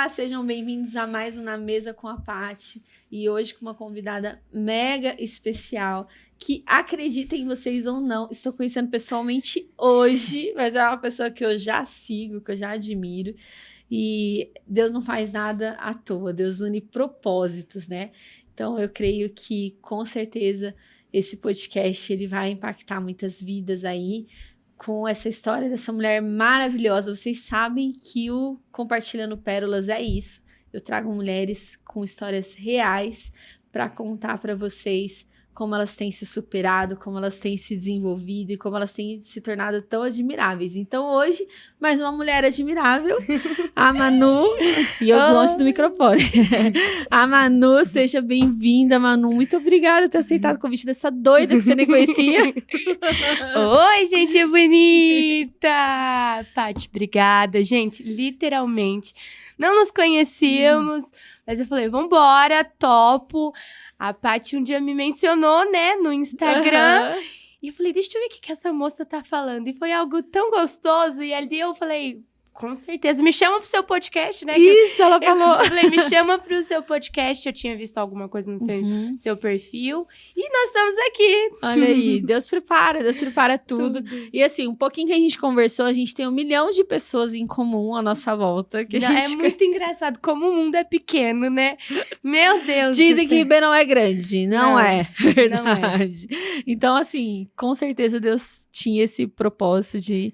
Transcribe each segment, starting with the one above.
Olá, sejam bem-vindos a mais um Na Mesa com a Paty. E hoje com uma convidada mega especial, que acreditem vocês ou não, estou conhecendo pessoalmente hoje, mas é uma pessoa que eu já sigo, que eu já admiro. E Deus não faz nada à toa, Deus une propósitos, né? Então eu creio que com certeza esse podcast ele vai impactar muitas vidas aí, com essa história dessa mulher maravilhosa. Vocês sabem que o Compartilhando Pérolas é isso. Eu trago mulheres com histórias reais para contar para vocês como elas têm se superado, como elas têm se desenvolvido e como elas têm se tornado tão admiráveis. Então hoje, mais uma mulher admirável, a Manu, e eu longe do microfone. A Manu, seja bem-vinda, Manu. Muito obrigada por ter aceitado o convite dessa doida que você nem conhecia. Oi, gente bonita! Paty, obrigada. Gente, literalmente, não nos conhecíamos, mas eu falei, vambora, topo. A Paty um dia me mencionou, né, no Instagram. E eu falei, deixa eu ver o que essa moça tá falando. E foi algo tão gostoso. E ali eu falei, com certeza, me chama pro seu podcast, né? Isso, ela falou. Eu falei, me chama pro seu podcast. Eu tinha visto alguma coisa no seu perfil. E nós estamos aqui. Olha aí, Deus prepara tudo. E assim, um pouquinho que a gente conversou, a gente tem 1 milhão de pessoas em comum à nossa volta. Que a gente... É muito engraçado como o mundo é pequeno, né? Meu Deus. Dizem que Ribeirão é grande, não é verdade. Não é. Então, assim, com certeza Deus tinha esse propósito de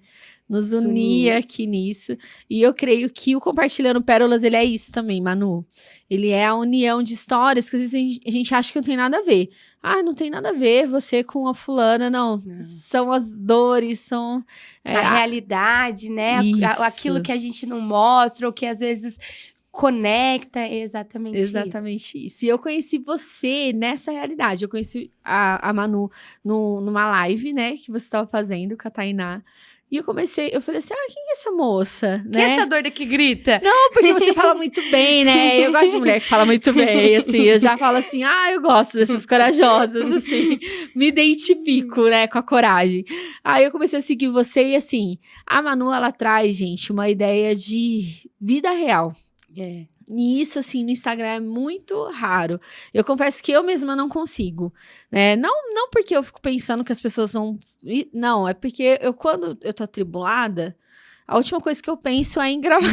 nos unir aqui nisso. E eu creio que o Compartilhando Pérolas, ele é isso também, Manu. Ele é a união de histórias que às vezes a gente acha que não tem nada a ver. Ah, não tem nada a ver você com a fulana, não. São as dores, são... a realidade, né? Aquilo que a gente não mostra, ou que às vezes... conecta, exatamente isso. E eu conheci você nessa realidade. Eu conheci a Manu numa live, né, que você estava fazendo com a Tainá. E eu falei assim, quem é essa moça? Quem é essa doida que grita? Não, porque você fala muito bem, né? Eu gosto de mulher que fala muito bem, assim. Eu já falo assim, eu gosto dessas corajosas, assim. Me identifico, né, com a coragem. Aí eu comecei a seguir você e, assim, a Manu, ela traz, gente, uma ideia de vida real. E isso, assim, no Instagram é muito raro. Eu confesso que eu mesma não consigo, né? Não porque eu fico pensando que as pessoas vão... Não, é porque quando eu tô atribulada, a última coisa que eu penso é em gravar.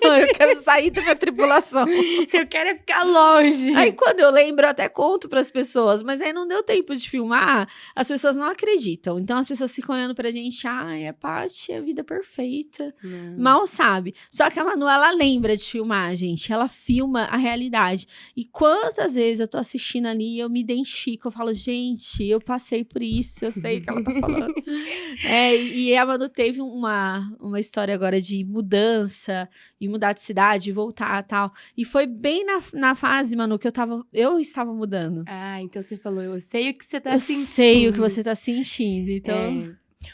Eu quero sair da minha tribulação. Eu quero ficar longe. Aí quando eu lembro, eu até conto pras pessoas, mas aí não deu tempo de filmar, as pessoas não acreditam. Então as pessoas ficam olhando pra gente, a Paty é a vida perfeita. Mal sabe. Só que a Manu, ela lembra de filmar, gente. Ela filma a realidade. E quantas vezes eu tô assistindo ali e eu me identifico, eu falo, gente, eu passei por isso, eu sei o que ela tá falando. E a Manu teve uma história agora de mudança, e mudar de cidade, voltar e tal. E foi bem na fase, Manu, que eu estava mudando. Então você falou, eu sei o que você tá sentindo. Eu sei o que você tá sentindo, então...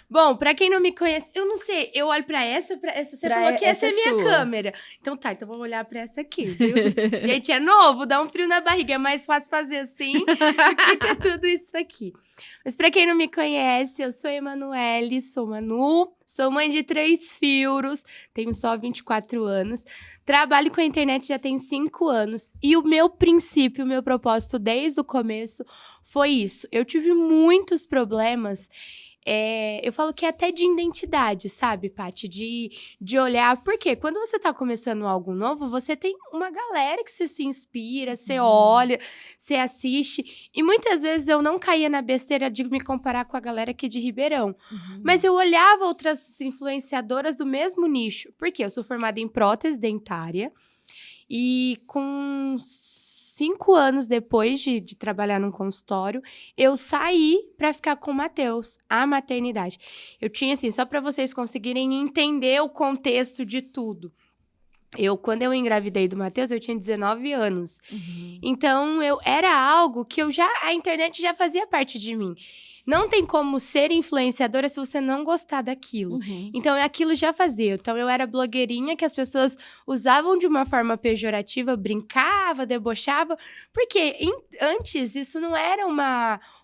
Bom, pra quem não me conhece, eu não sei, eu olho pra essa, você falou que essa é minha câmera. Então então vamos olhar pra essa aqui, viu? Gente, é novo, dá um frio na barriga, é mais fácil fazer assim do que ter tudo isso aqui. Mas pra quem não me conhece, eu sou Emanuele, sou Manu, sou mãe de 3 filhos, tenho só 24 anos, trabalho com a internet já tem 5 anos, e o meu princípio, o meu propósito desde o começo foi isso. Eu tive muitos problemas. Eu falo que é até de identidade, sabe, Paty? De olhar. Porque quando você tá começando algo novo, você tem uma galera que você se inspira, você olha, você assiste. E muitas vezes eu não caía na besteira de me comparar com a galera aqui de Ribeirão. Mas eu olhava outras influenciadoras do mesmo nicho. Porque eu sou formada em prótese dentária. E com 5 anos depois de trabalhar num consultório, eu saí para ficar com o Matheus, a maternidade. Eu tinha, assim, só para vocês conseguirem entender o contexto de tudo. Quando eu engravidei do Matheus, eu tinha 19 anos. Então, era algo que a internet já fazia parte de mim. Não tem como ser influenciadora se você não gostar daquilo. Então, aquilo já fazia. Então, eu era blogueirinha que as pessoas usavam de uma forma pejorativa, brincava, debochava. Porque antes, isso não era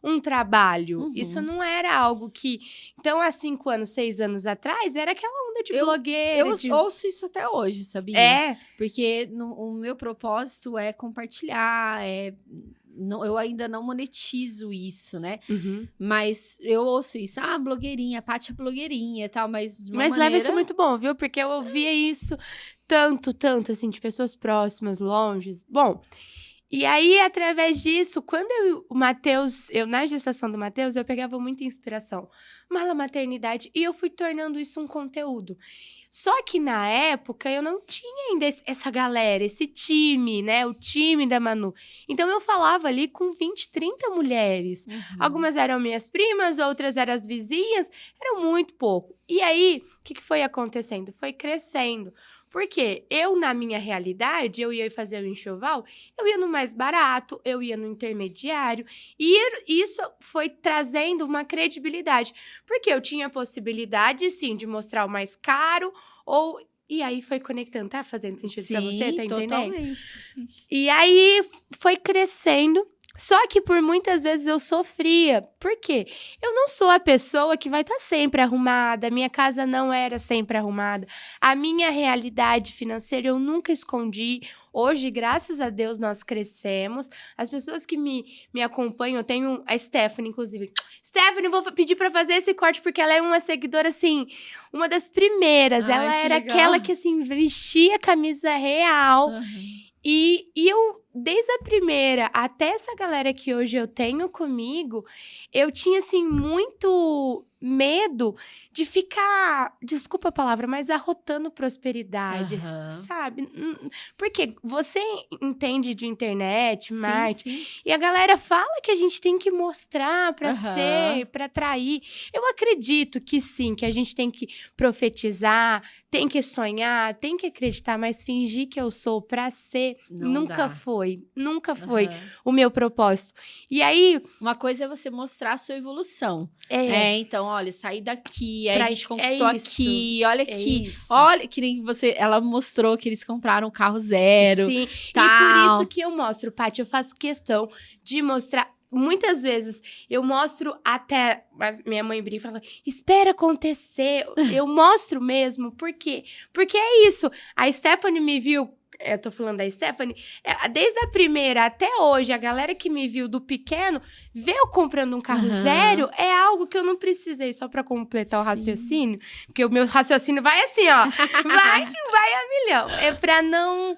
um trabalho. Isso não era algo que... Então, há 5 anos, 6 anos atrás, era aquela onda onda de blogueira. Eu ouço isso até hoje, sabia? É. Porque o meu propósito é compartilhar, eu ainda não monetizo isso, né? Uhum. Mas eu ouço isso. Blogueirinha, Paty é blogueirinha e tal, mas de uma Mas maneira... leva isso muito bom, viu? Porque eu ouvia isso tanto, assim, de pessoas próximas, longe. Bom, e aí, através disso, quando na gestação do Matheus, eu pegava muita inspiração. Mala maternidade, e eu fui tornando isso um conteúdo. Só que na época eu não tinha ainda essa galera, esse time, né? O time da Manu. Então eu falava ali com 20, 30 mulheres. Uhum. Algumas eram minhas primas, outras eram as vizinhas. Era muito pouco. E aí, o que foi acontecendo? Foi crescendo. Porque eu, na minha realidade, eu ia fazer o enxoval, eu ia no mais barato, eu ia no intermediário. E isso foi trazendo uma credibilidade. Porque eu tinha a possibilidade, sim, de mostrar o mais caro, e aí foi conectando. Tá fazendo sentido pra você? Tá entendendo? Totalmente. E aí foi crescendo. Só que por muitas vezes eu sofria. Por quê? Eu não sou a pessoa que vai estar sempre arrumada. Minha casa não era sempre arrumada. A minha realidade financeira eu nunca escondi. Hoje, graças a Deus, nós crescemos. As pessoas que me acompanham, eu tenho a Stephanie, inclusive. Stephanie, vou pedir pra fazer esse corte, porque ela é uma seguidora, assim, uma das primeiras. Ela era aquela que, assim, vestia camisa real. Uhum. E eu, desde a primeira até essa galera que hoje eu tenho comigo, eu tinha, assim, muito medo de ficar, desculpa a palavra, mas arrotando prosperidade, sabe? Porque você entende de internet, marketing, e a galera fala que a gente tem que mostrar pra ser, pra atrair. Eu acredito que sim, que a gente tem que profetizar, tem que sonhar, tem que acreditar, mas fingir que eu sou pra ser, nunca foi o meu propósito. E aí... Uma coisa é você mostrar a sua evolução. Então, olha, saí daqui, a gente conquistou aqui, olha aqui. Olha, que nem ela mostrou que eles compraram um carro zero. Sim, tal. E por isso que eu mostro, Paty, eu faço questão de mostrar. Muitas vezes eu mostro até, mas minha mãe brinca e fala, espera acontecer. Eu mostro mesmo, por quê? Porque é isso. A Stephanie me viu. Eu tô falando da Stephanie, desde a primeira até hoje, a galera que me viu do pequeno, vê eu comprando um carro zero, é algo que eu não precisei, só pra completar o raciocínio, porque o meu raciocínio vai assim, ó, vai a milhão. É pra não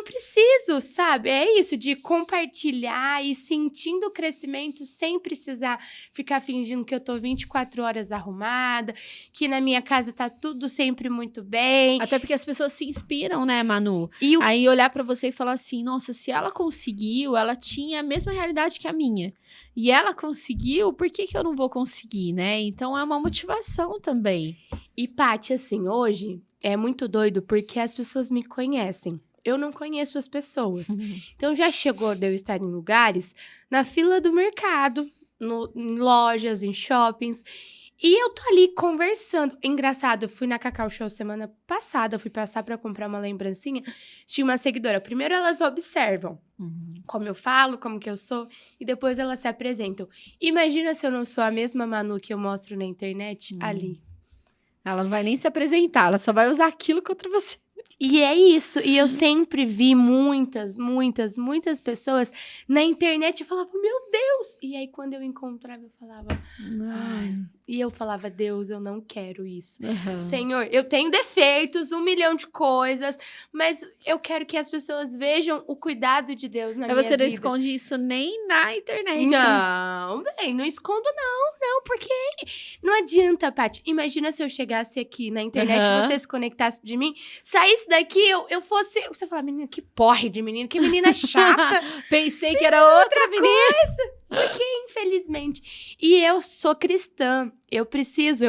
preciso, sabe? É isso, de compartilhar e sentindo o crescimento sem precisar ficar fingindo que eu tô 24 horas arrumada, que na minha casa tá tudo sempre muito bem. Até porque as pessoas se inspiram, né, Manu? Aí olhar pra você e falar assim, nossa, se ela conseguiu, ela tinha a mesma realidade que a minha. E ela conseguiu, por que eu não vou conseguir, né? Então é uma motivação também. E, Paty, assim, hoje é muito doido porque as pessoas me conhecem. Eu não conheço as pessoas. Então, já chegou de eu estar em lugares, na fila do mercado, em lojas, em shoppings, e eu tô ali conversando. Engraçado, eu fui na Cacau Show semana passada, eu fui passar pra comprar uma lembrancinha, tinha uma seguidora. Primeiro, elas observam como eu falo, como que eu sou, e depois elas se apresentam. Imagina se eu não sou a mesma Manu que eu mostro na internet ali. Ela não vai nem se apresentar, ela só vai usar aquilo contra você. E é isso, e eu sempre vi muitas pessoas na internet e falava, meu Deus! E aí, quando eu encontrava, eu falava, ai. E eu falava, Deus, eu não quero isso. Senhor, eu tenho defeitos, 1 milhão de coisas, mas eu quero que as pessoas vejam o cuidado de Deus na minha vida. Você não esconde isso nem na internet. Não, bem, não escondo não, porque não adianta, Paty. Imagina se eu chegasse aqui na internet, você se conectasse de mim, saísse daqui, eu fosse... Você fala, menina, que porre de menina, que menina chata. Pensei que era outra menina. Coisa. Porque, infelizmente... E eu sou cristã. Eu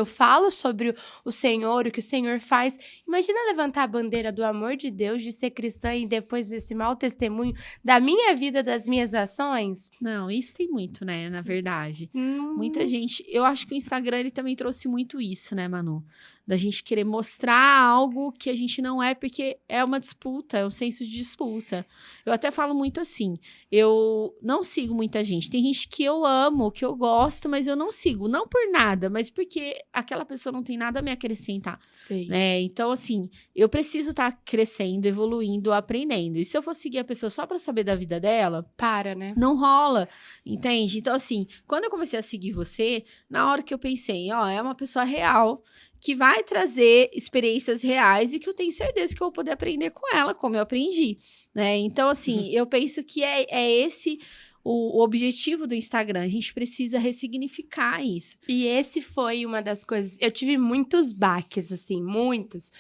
falo sobre o Senhor, o que o Senhor faz. Imagina levantar a bandeira do amor de Deus, de ser cristã e depois desse mau testemunho da minha vida, das minhas ações. Não, isso tem muito, né, na verdade. Muita gente... Eu acho que o Instagram, ele também trouxe muito isso, né, Manu? Da gente querer mostrar algo que a gente não é, porque é uma disputa, é um senso de disputa. Eu até falo muito assim, eu não sigo muita gente. Tem gente que eu amo, que eu gosto, mas eu não sigo. Não por nada, mas porque aquela pessoa não tem nada a me acrescentar. Sei. Né? Então, assim, eu preciso estar crescendo, evoluindo, aprendendo. E se eu for seguir a pessoa só pra saber da vida dela, Para, né? não rola, entende? Então, assim, quando eu comecei a seguir você, na hora que eu pensei, ó, é uma pessoa real, que vai trazer experiências reais e que eu tenho certeza que eu vou poder aprender com ela, como eu aprendi, né? Então, assim, eu penso que é esse o objetivo do Instagram. A gente precisa ressignificar isso. E esse foi uma das coisas... Eu tive muitos baques, assim, muitos.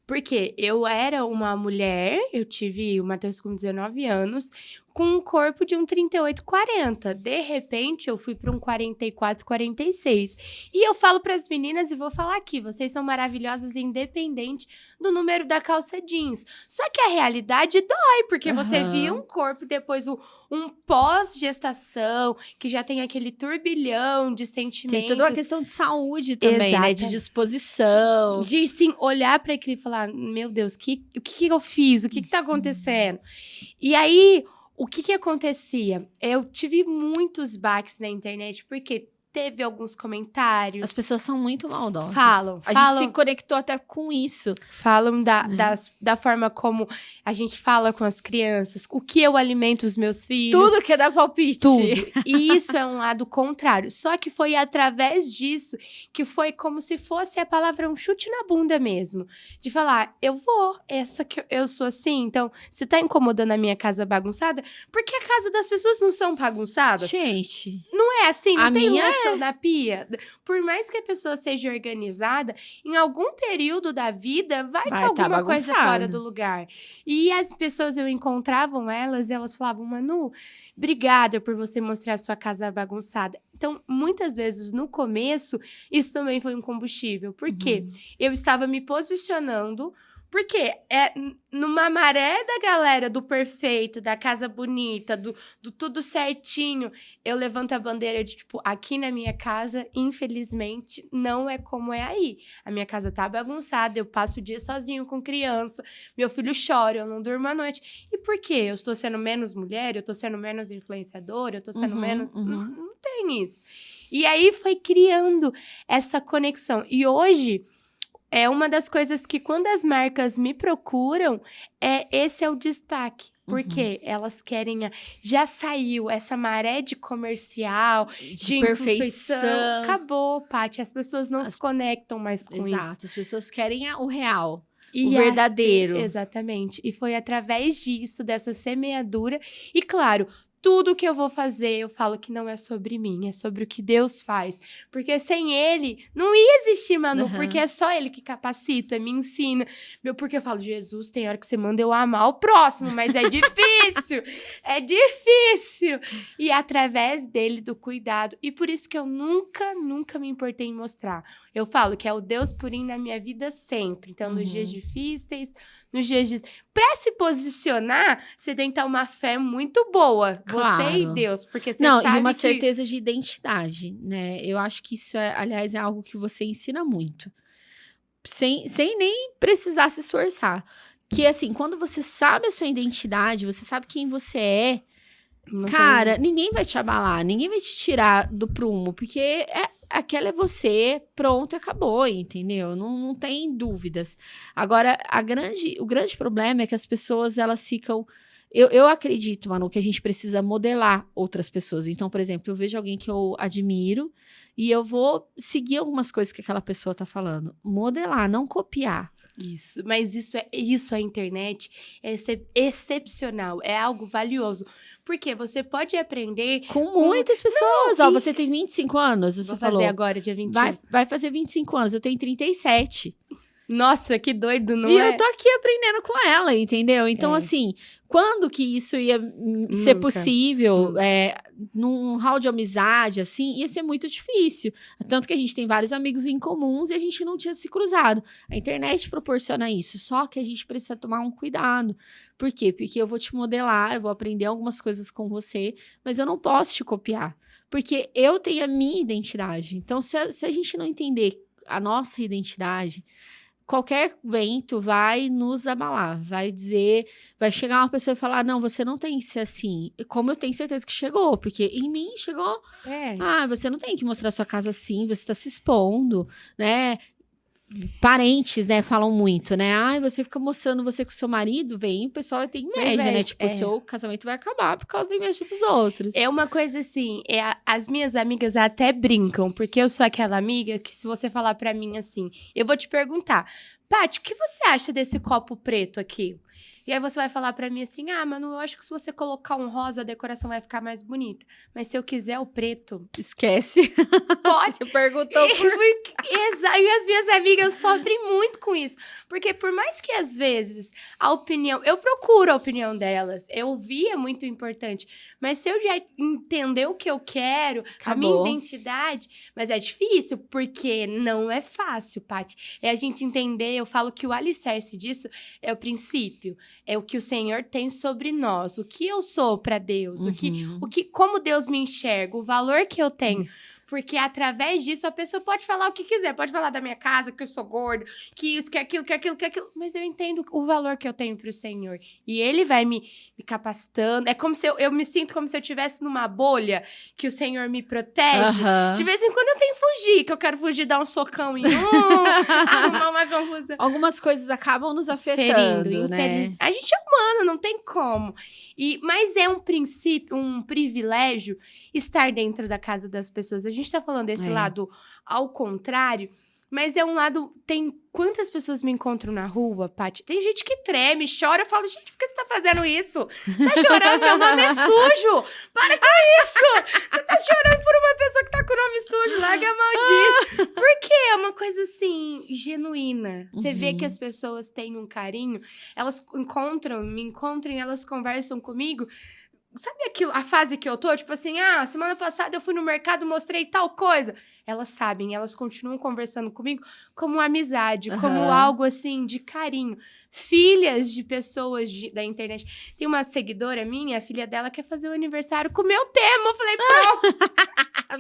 Porque eu era uma mulher, eu tive o Matheus com 19 anos, com um corpo de um 38, 40. De repente, eu fui para um 44, 46. E eu falo para as meninas, e vou falar aqui, vocês são maravilhosas independente do número da calça jeans. Só que a realidade dói, porque você via um corpo, depois um pós-gestação, que já tem aquele turbilhão de sentimentos. Tem toda uma questão de saúde também, né? De disposição. De, sim, olhar para aquilo e falar, meu Deus, o que eu fiz? O que tá acontecendo? E aí... O que acontecia? Eu tive muitos baques na internet, porque teve alguns comentários. As pessoas são muito maldosas. Falam. A gente se conectou até com isso. Falam da forma como a gente fala com as crianças, o que eu alimento os meus filhos. Tudo que dá palpite. Tudo. E isso é um lado contrário. Só que foi através disso que foi como se fosse a palavra um chute na bunda mesmo. De falar, eu sou assim, então, se tá incomodando a minha casa bagunçada, por que a casa das pessoas não são bagunçadas? Gente... Não é assim, não tem minha louça na pia. Por mais que a pessoa seja organizada, em algum período da vida vai ter alguma coisa fora do lugar. E as pessoas, eu encontravam elas e elas falavam, Manu, obrigada por você mostrar a sua casa bagunçada. Então, muitas vezes, no começo, isso também foi um combustível. Por quê? Eu estava me posicionando... Porque numa maré da galera do perfeito, da casa bonita, do tudo certinho, eu levanto a bandeira de, tipo, aqui na minha casa, infelizmente, não é como é aí. A minha casa tá bagunçada, eu passo o dia sozinho com criança, meu filho chora, eu não durmo à noite. E por quê? Eu estou sendo menos mulher, eu estou sendo menos influenciadora, eu estou sendo menos... Não tem isso. E aí foi criando essa conexão. E hoje... É uma das coisas que, quando as marcas me procuram, esse é o destaque. Porque elas querem... Já saiu essa maré de comercial, de perfeição. Acabou, Paty. As pessoas não se conectam mais com isso. Exato. As pessoas querem o real. O verdadeiro. Exatamente. E foi através disso, dessa semeadura. E, claro... Tudo que eu vou fazer, eu falo que não é sobre mim, é sobre o que Deus faz. Porque sem Ele, não ia existir, Manu, porque é só Ele que capacita, me ensina. Porque eu falo, Jesus, tem hora que você manda eu amar o próximo, mas é difícil, é difícil. E através dele, do cuidado. E por isso que eu nunca me importei em mostrar. Eu falo que é o Deus purinho na minha vida sempre. Então, nos dias difíceis, nos dias de... Pra se posicionar, você tem que ter uma fé muito boa. Claro. Você e Deus, porque você sabe e uma certeza de identidade, né? Eu acho que isso aliás, é algo que você ensina muito. Sem nem precisar se esforçar. Que, assim, quando você sabe a sua identidade, você sabe quem você é, ninguém vai te abalar, ninguém vai te tirar do prumo, porque aquela é você, pronto, acabou, entendeu? Não tem dúvidas. Agora, o grande problema é que as pessoas, elas ficam... Eu acredito, Manu, que a gente precisa modelar outras pessoas. Então, por exemplo, eu vejo alguém que eu admiro e eu vou seguir algumas coisas que aquela pessoa tá falando. Modelar, não copiar. Isso, mas isso a internet é excepcional, é algo valioso. Porque você pode aprender... Com muitas pessoas. Ó, você tem 25 anos, você falou. Vou fazer agora, dia 21. Vai fazer 25 anos, eu tenho 37. Nossa, que doido, não é? E eu tô aqui aprendendo com ela, entendeu? Então, assim, quando que isso ia ser possível? Num hall de amizade, assim, ia ser muito difícil. Tanto que a gente tem vários amigos em comuns e a gente não tinha se cruzado. A internet proporciona isso, só que a gente precisa tomar um cuidado. Por quê? Porque eu vou te modelar, eu vou aprender algumas coisas com você, mas eu não posso te copiar. Porque eu tenho a minha identidade. Então, se a gente não entender a nossa identidade, qualquer vento vai nos abalar, vai chegar uma pessoa e falar, não, você não tem que ser assim. Como eu tenho certeza que chegou, porque em mim chegou, você não tem que mostrar sua casa assim, você tá se expondo, né? Parentes, né, falam muito, né? Ai, você fica mostrando você com seu marido, o pessoal tem inveja, né? Tipo, o seu casamento vai acabar por causa da inveja dos outros. É uma coisa assim, as minhas amigas até brincam, porque eu sou aquela amiga que se você falar pra mim assim, eu vou te perguntar, Paty, o que você acha desse copo preto aqui? E aí você vai falar pra mim assim, Manu, eu acho que se você colocar um rosa, a decoração vai ficar mais bonita. Mas se eu quiser o preto... Esquece. Pode. Você perguntou Exato. E as minhas amigas sofrem muito com isso. Porque por mais que às vezes a opinião... Eu procuro a opinião delas. Eu ouvir é muito importante. Mas se eu já entender o que eu quero, acabou. A minha identidade... Mas é difícil, porque não é fácil, Paty. É a gente entender, eu falo que o alicerce disso é o princípio. É o que o Senhor tem sobre nós, o que eu sou para Deus, como Deus me enxerga, o valor que eu tenho. Isso. Porque através disso a pessoa pode falar o que quiser, pode falar da minha casa, que eu sou gordo, que isso, que aquilo, mas eu entendo o valor que eu tenho pro Senhor. E Ele vai me capacitando. É como se eu me sinto como se eu estivesse numa bolha que o Senhor me protege. De vez em quando eu tenho que fugir, que eu quero fugir, dar um socão em arrumar uma confusão. Algumas coisas acabam nos afetando, né? A gente é humano, não tem como. Mas é um princípio, um privilégio estar dentro da casa das pessoas. A gente tá falando desse lado ao contrário, mas é um lado... Tem quantas pessoas me encontram na rua, Paty? Tem gente que treme, chora. Eu falo, gente, por que você tá fazendo isso? Tá chorando? Meu nome é sujo! Para com isso! Você tá chorando por uma pessoa que tá com o nome sujo. Larga a mão disso. Porque é uma coisa, assim, genuína. Você vê que as pessoas têm um carinho. Elas me encontram e elas conversam comigo. Sabe a fase que eu tô? Tipo assim, semana passada eu fui no mercado, mostrei tal coisa. Elas sabem, elas continuam conversando comigo como amizade, como algo assim, de carinho. Filhas de pessoas da internet. Tem uma seguidora minha, a filha dela quer fazer o aniversário com o meu tema. Eu falei, pronto.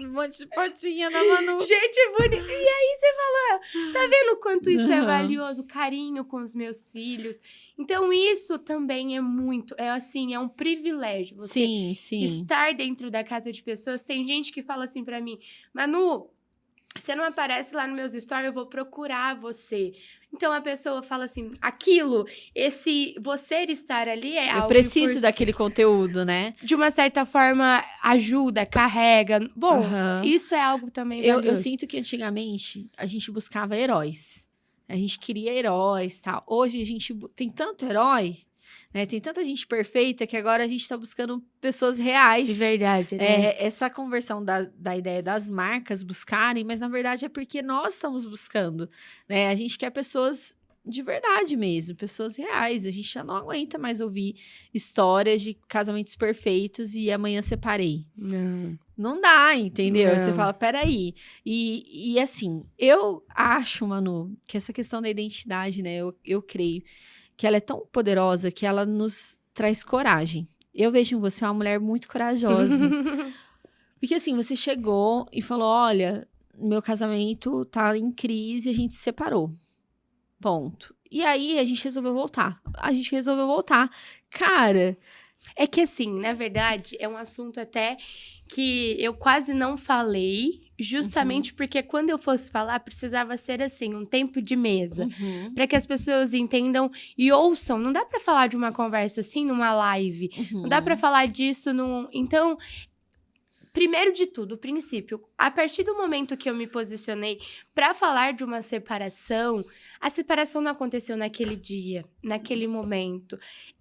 Um monte de potinha na Manu. Gente bonita. E aí você fala, tá vendo o quanto isso é valioso? Carinho com os meus filhos. Então isso também é muito, é um privilégio. Você estar dentro da casa de pessoas. Tem gente que fala assim pra mim, Manu, você não aparece lá nos meus stories, eu vou procurar você. Então, a pessoa fala assim, você estar ali é algo... Eu preciso daquele conteúdo, né? De uma certa forma, ajuda, carrega. Bom, isso é algo também valioso. Eu sinto que antigamente a gente buscava heróis. A gente queria heróis e tal. Hoje a gente tem tanto herói, né? Tem tanta gente perfeita que agora a gente tá buscando pessoas reais. De verdade, né? Essa conversão da ideia das marcas buscarem, mas na verdade é porque nós estamos buscando, né? A gente quer pessoas de verdade mesmo, pessoas reais. A gente já não aguenta mais ouvir histórias de casamentos perfeitos e amanhã separei. Não dá, entendeu? Não. Você fala, peraí. E assim, eu acho, Manu, que essa questão da identidade, né? Eu creio que ela é tão poderosa que ela nos traz coragem. Eu vejo em você uma mulher muito corajosa. Porque assim, você chegou e falou, olha, meu casamento tá em crise, a gente se separou. Ponto. E aí, a gente resolveu voltar. Cara... É que assim, na verdade, é um assunto até que eu quase não falei, justamente porque quando eu fosse falar, precisava ser assim, um tempo de mesa. Para que as pessoas entendam e ouçam. Não dá para falar de uma conversa assim numa live. Não dá para falar disso Então... Primeiro de tudo, o princípio, a partir do momento que eu me posicionei para falar de uma separação, a separação não aconteceu naquele dia, naquele momento.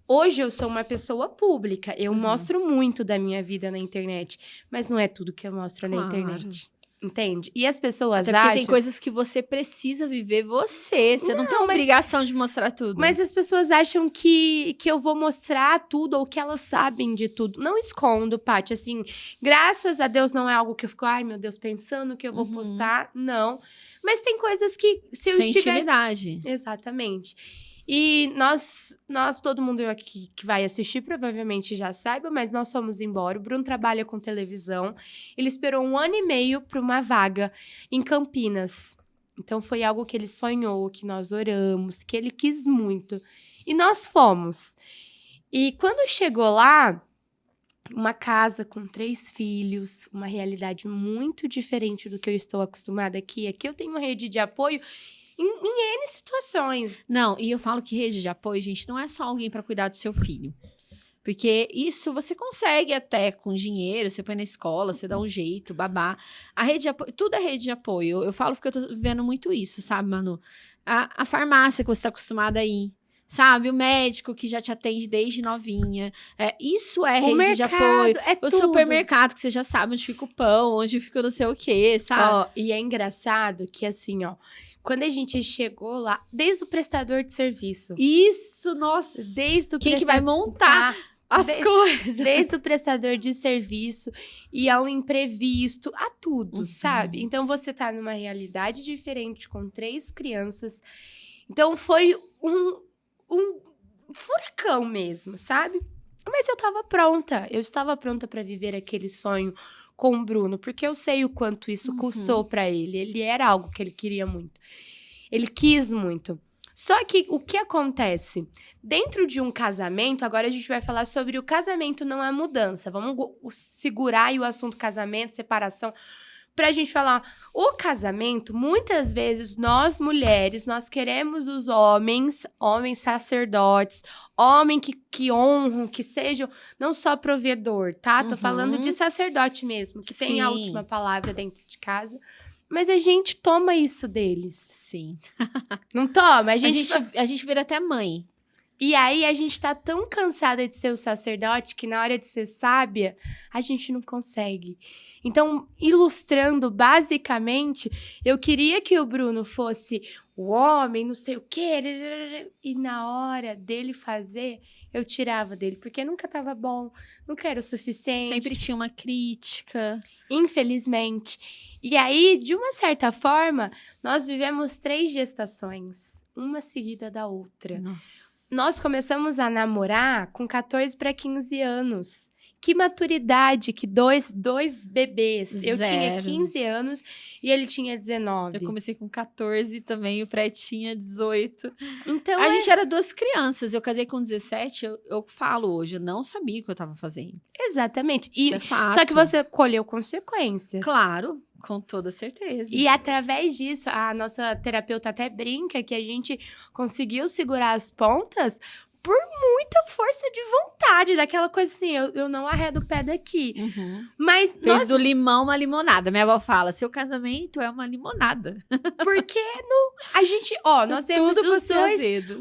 Hoje eu sou uma pessoa pública, eu mostro muito da minha vida na internet, mas não é tudo que eu mostro na internet. Entende? E as pessoas acham... Porque tem coisas que você precisa viver você não tem obrigação de mostrar tudo. Mas as pessoas acham que eu vou mostrar tudo ou que elas sabem de tudo. Não escondo, Paty. Assim, graças a Deus não é algo que eu fico, ai meu Deus, pensando que eu vou postar. Não. Mas tem coisas que se eu estivesse... intimidade. Exatamente. E nós, todo mundo aqui que vai assistir provavelmente já saiba, mas nós fomos embora. O Bruno trabalha com televisão. Ele esperou 1 ano e meio para uma vaga em Campinas. Então, foi algo que ele sonhou, que nós oramos, que ele quis muito. E nós fomos. E quando chegou lá, uma casa com 3 filhos, uma realidade muito diferente do que eu estou acostumada aqui. Aqui eu tenho uma rede de apoio em N situações. Não, e eu falo que rede de apoio, gente, não é só alguém para cuidar do seu filho. Porque isso você consegue até com dinheiro, você põe na escola, você dá um jeito, babá. A rede de apoio, tudo é rede de apoio. Eu falo porque eu tô vivendo muito isso, sabe, Manu? A farmácia que você está acostumada a ir, sabe? O médico que já te atende desde novinha. Isso é rede de apoio. O supermercado, que você já sabe onde fica o pão, onde fica não sei o quê, sabe? E é engraçado que assim, quando a gente chegou lá, desde o prestador de serviço. Isso, nossa! Desde o Quem que vai montar as coisas? Desde o prestador de serviço e ao imprevisto, a tudo, sabe? Então, você tá numa realidade diferente com 3 crianças. Então, foi um furacão mesmo, sabe? Mas eu tava pronta. Eu estava pronta para viver aquele sonho com o Bruno, porque eu sei o quanto isso custou para ele. Ele era algo que ele queria muito. Ele quis muito. Só que o que acontece? Dentro de um casamento, agora a gente vai falar sobre o casamento, não a mudança. Vamos segurar aí o assunto casamento, separação, pra gente falar. O casamento, muitas vezes, nós mulheres, nós queremos os homens sacerdotes, homens que honram, que sejam não só provedor, tá? Tô falando de sacerdote mesmo, que tem a última palavra dentro de casa. Mas a gente toma isso deles. Sim. Não toma? A gente vira até mãe. E aí, a gente tá tão cansada de ser o sacerdote que na hora de ser sábia, a gente não consegue. Então, ilustrando, basicamente, eu queria que o Bruno fosse o homem, não sei o quê. E na hora dele fazer, eu tirava dele. Porque nunca tava bom, nunca era o suficiente. Sempre tinha uma crítica. Infelizmente. E aí, de uma certa forma, nós vivemos 3 gestações. Uma seguida da outra. Nossa. Nós começamos a namorar com 14 para 15 anos. Que maturidade, que dois bebês. Eu tinha 15 anos e ele tinha 19. Eu comecei com 14 também, o Fred tinha 18. Então, a gente era 2 crianças. Eu casei com 17, eu falo hoje, eu não sabia o que eu tava fazendo. Exatamente. Isso é fato. Só que você colheu consequências. Claro, com toda certeza. E através disso, a nossa terapeuta até brinca que a gente conseguiu segurar as pontas por muita força de vontade, daquela coisa assim, eu não arredo o pé daqui. Mas fez do limão uma limonada. Minha avó fala, seu casamento é uma limonada. Porque a gente, nós vemos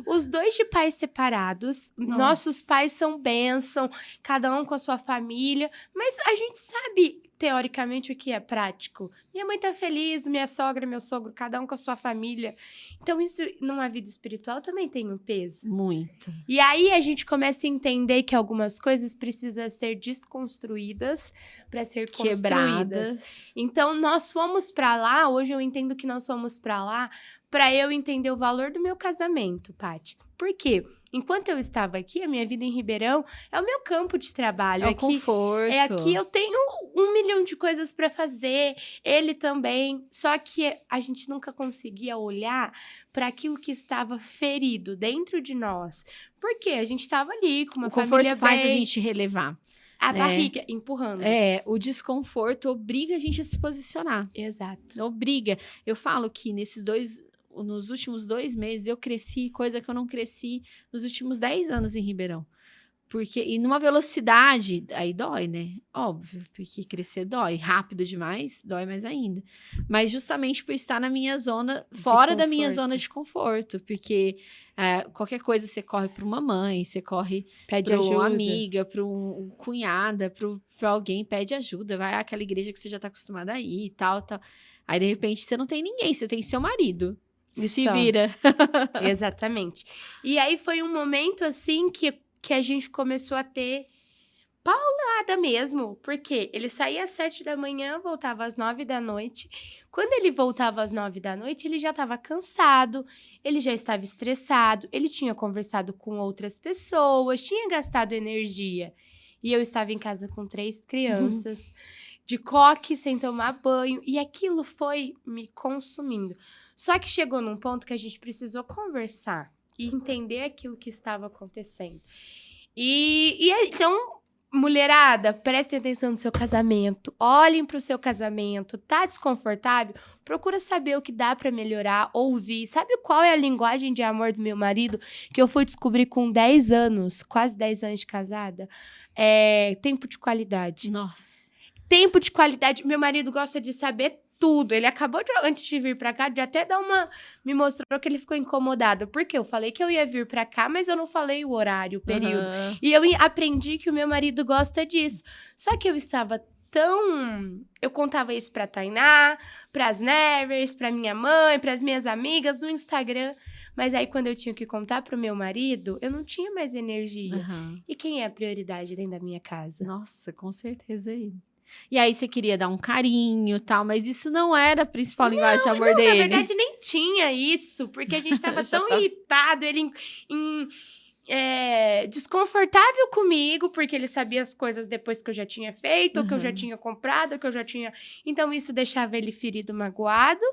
os 2 de pais separados. Nossa. Nossos pais são bênção, cada um com a sua família. Mas a gente sabe, teoricamente, o que é prático. Minha mãe tá feliz, minha sogra, meu sogro, cada um com a sua família. Então, isso numa vida espiritual também tem um peso. Muito. E aí, a gente começa a entender que algumas coisas precisam ser desconstruídas para ser quebradas. Então, nós fomos para lá, hoje eu entendo que nós fomos para lá para eu entender o valor do meu casamento, Paty. Por quê? Enquanto eu estava aqui, a minha vida em Ribeirão é o meu campo de trabalho. É o conforto. Aqui eu tenho 1 milhão de coisas para fazer, ele também. Só que a gente nunca conseguia olhar para aquilo que estava ferido dentro de nós. Porque a gente estava ali com uma família bem... O conforto faz a gente relevar. A barriga empurrando. O desconforto obriga a gente a se posicionar. Exato. Obriga. Eu falo que nos últimos 2 meses, eu cresci coisa que eu não cresci nos últimos 10 anos em Ribeirão. E numa velocidade, aí dói, né? Óbvio, porque crescer dói. Rápido demais, dói mais ainda. Mas justamente por estar na minha zona, fora da minha zona de conforto. Porque qualquer coisa você corre para uma mãe, você corre para uma amiga, para um cunhada, para alguém, pede ajuda. Vai àquela igreja que você já está acostumada a ir e tal. Aí, de repente, você não tem ninguém, você tem seu marido. E se vira. Exatamente. E aí foi um momento, assim, que a gente começou a ter paulada mesmo. Porque ele saía às 7 da manhã, voltava às 9 da noite. Quando ele voltava às 9 da noite, ele já estava cansado, ele já estava estressado, ele tinha conversado com outras pessoas, tinha gastado energia. E eu estava em casa com 3 crianças. de coque, sem tomar banho. E aquilo foi me consumindo. Só que chegou num ponto que a gente precisou conversar e entender aquilo que estava acontecendo. Então, mulherada, prestem atenção no seu casamento. Olhem pro seu casamento. Tá desconfortável? Procura saber o que dá pra melhorar, ouvir. Sabe qual é a linguagem de amor do meu marido? Que eu fui descobrir com 10 anos, quase 10 anos de casada. Tempo de qualidade. Nossa. Tempo de qualidade. Meu marido gosta de saber tudo. Ele acabou antes de vir pra cá, de até me mostrou que ele ficou incomodado. Porque eu falei que eu ia vir pra cá, mas eu não falei o horário, o período. E eu aprendi que o meu marido gosta disso. Só que eu estava eu contava isso pra Tainá, pras Nevers, pra minha mãe, pras minhas amigas no Instagram. Mas aí, quando eu tinha que contar pro meu marido, eu não tinha mais energia. E quem é a prioridade dentro da minha casa? Nossa, com certeza ele. E aí você queria dar um carinho e tal, mas isso não era a principal linguagem de amor dele. Na verdade, nem tinha isso, porque a gente tava tão irritado, ele desconfortável comigo, porque ele sabia as coisas depois que eu já tinha feito, ou que eu já tinha comprado, ou que eu já tinha... Então, isso deixava ele ferido, magoado.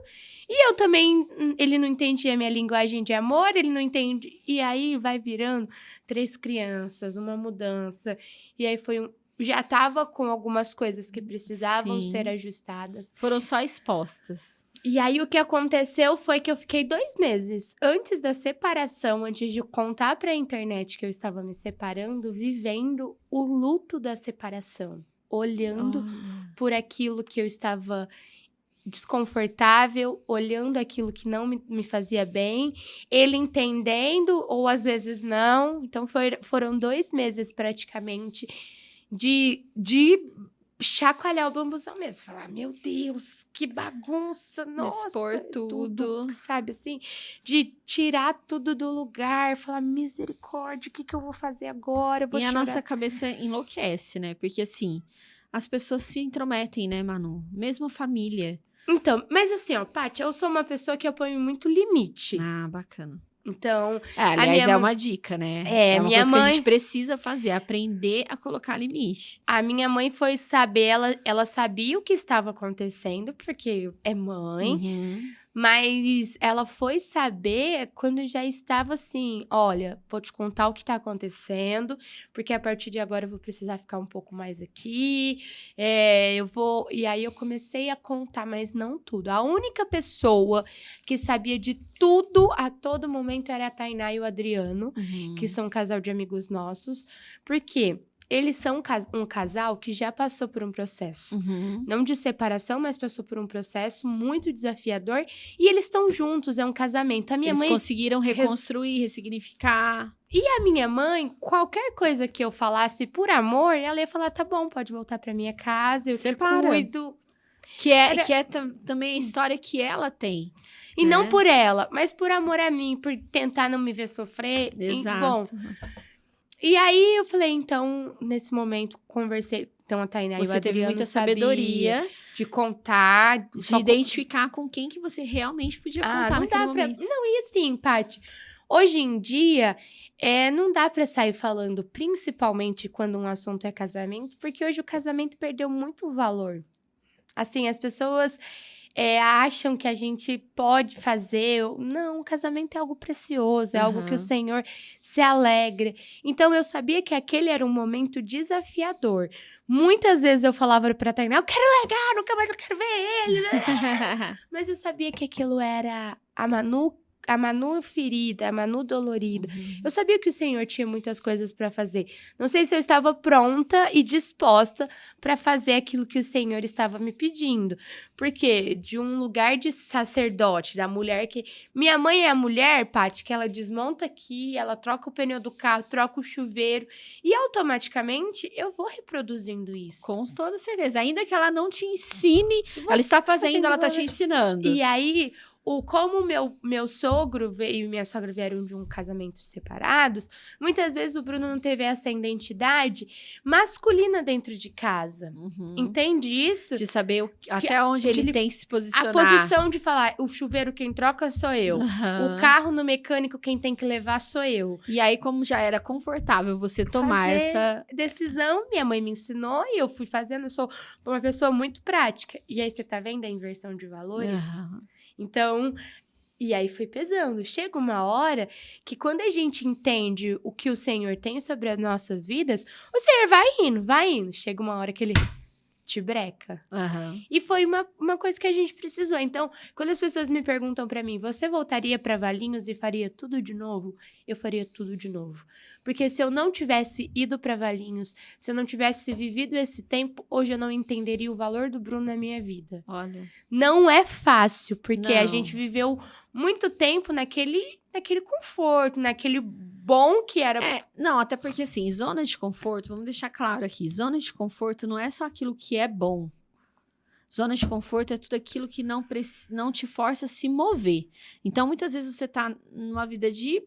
E eu também, ele não entendia a minha linguagem de amor, ele não entende... E aí, vai virando 3 crianças, uma mudança. E aí, já tava com algumas coisas que precisavam ser ajustadas. Foram só expostas. E aí, o que aconteceu foi que eu fiquei 2 meses antes da separação, antes de contar pra internet que eu estava me separando, vivendo o luto da separação. Olhando por aquilo que eu estava desconfortável, olhando aquilo que não me fazia bem, ele entendendo, ou às vezes não. Então, foram 2 meses praticamente de chacoalhar o bambuzão mesmo. Falar, meu Deus, que bagunça, nossa. Expor tudo. Sabe, assim? De tirar tudo do lugar, falar, misericórdia, o que eu vou fazer agora? Eu vou chorar. A nossa cabeça enlouquece, né? Porque, assim, as pessoas se intrometem, né, Manu? Mesmo a família. Então, mas assim, ó, Paty, eu sou uma pessoa que eu ponho muito limite. Ah, bacana. Então, aliás, uma dica, né? É uma coisa que a gente precisa fazer, aprender a colocar limite. A minha mãe foi saber, ela sabia o que estava acontecendo, porque é mãe, mas ela foi saber quando já estava assim, olha, vou te contar o que tá acontecendo, porque a partir de agora eu vou precisar ficar um pouco mais aqui, E aí eu comecei a contar, mas não tudo. A única pessoa que sabia de tudo a todo momento era a Tainá e o Adriano, que são um casal de amigos nossos, porque eles são um casal que já passou por um processo. Não de separação, mas passou por um processo muito desafiador. E eles estão juntos, é um casamento. Eles conseguiram reconstruir, ressignificar. E a minha mãe, qualquer coisa que eu falasse por amor, ela ia falar, tá bom, pode voltar pra minha casa, eu te cuido. Que é também a história que ela tem. E não por ela, mas por amor a mim, por tentar não me ver sofrer. Exato. E aí, eu falei, então, nesse momento, conversei. Então, a Tainá e o Adriano teve muita sabedoria de contar. De identificar com quem que você realmente podia contar naquele momento. Não, e assim, Paty, hoje em dia, não dá pra sair falando, principalmente quando um assunto é casamento, porque hoje o casamento perdeu muito valor. Assim, as pessoas... acham que a gente pode fazer. Não, o casamento é algo precioso, é algo que o Senhor se alegra. Então, eu sabia que aquele era um momento desafiador. Muitas vezes eu falava pra Tainá, eu quero largar, nunca mais eu quero ver ele. Mas eu sabia que aquilo era a Manu ferida, a Manu dolorida. Eu sabia que o Senhor tinha muitas coisas para fazer. Não sei se eu estava pronta e disposta para fazer aquilo que o Senhor estava me pedindo. Porque de um lugar de sacerdote, da mulher que... Minha mãe é a mulher, Paty, que ela desmonta aqui, ela troca o pneu do carro, troca o chuveiro. E automaticamente eu vou reproduzindo isso. Com toda certeza. Ainda que ela não te ensine, ela está fazendo, ela está te ensinando. E aí... Como meu sogro e minha sogra vieram de um casamento separados, muitas vezes o Bruno não teve essa identidade masculina dentro de casa. Entende isso? De saber até onde ele tem que se posicionar. A posição de falar, o chuveiro quem troca sou eu. O carro no mecânico quem tem que levar sou eu. E aí, como já era confortável você tomar essa decisão, minha mãe me ensinou e eu fui fazendo. Eu sou uma pessoa muito prática. E aí, você tá vendo a inversão de valores? Então, e aí foi pesando. Chega uma hora que quando a gente entende o que o Senhor tem sobre as nossas vidas, o Senhor vai indo. Chega uma hora que ele te breca. E foi uma coisa que a gente precisou. Então, quando as pessoas me perguntam pra mim, você voltaria pra Valinhos e faria tudo de novo? Eu faria tudo de novo. Porque se eu não tivesse ido pra Valinhos, se eu não tivesse vivido esse tempo, hoje eu não entenderia o valor do Bruno na minha vida. Olha. Não é fácil, porque a gente viveu muito tempo naquele conforto, naquele bom que era... Não, até porque assim, zona de conforto, vamos deixar claro aqui, zona de conforto não é só aquilo que é bom. Zona de conforto é tudo aquilo que não te força a se mover. Então, muitas vezes você tá numa vida de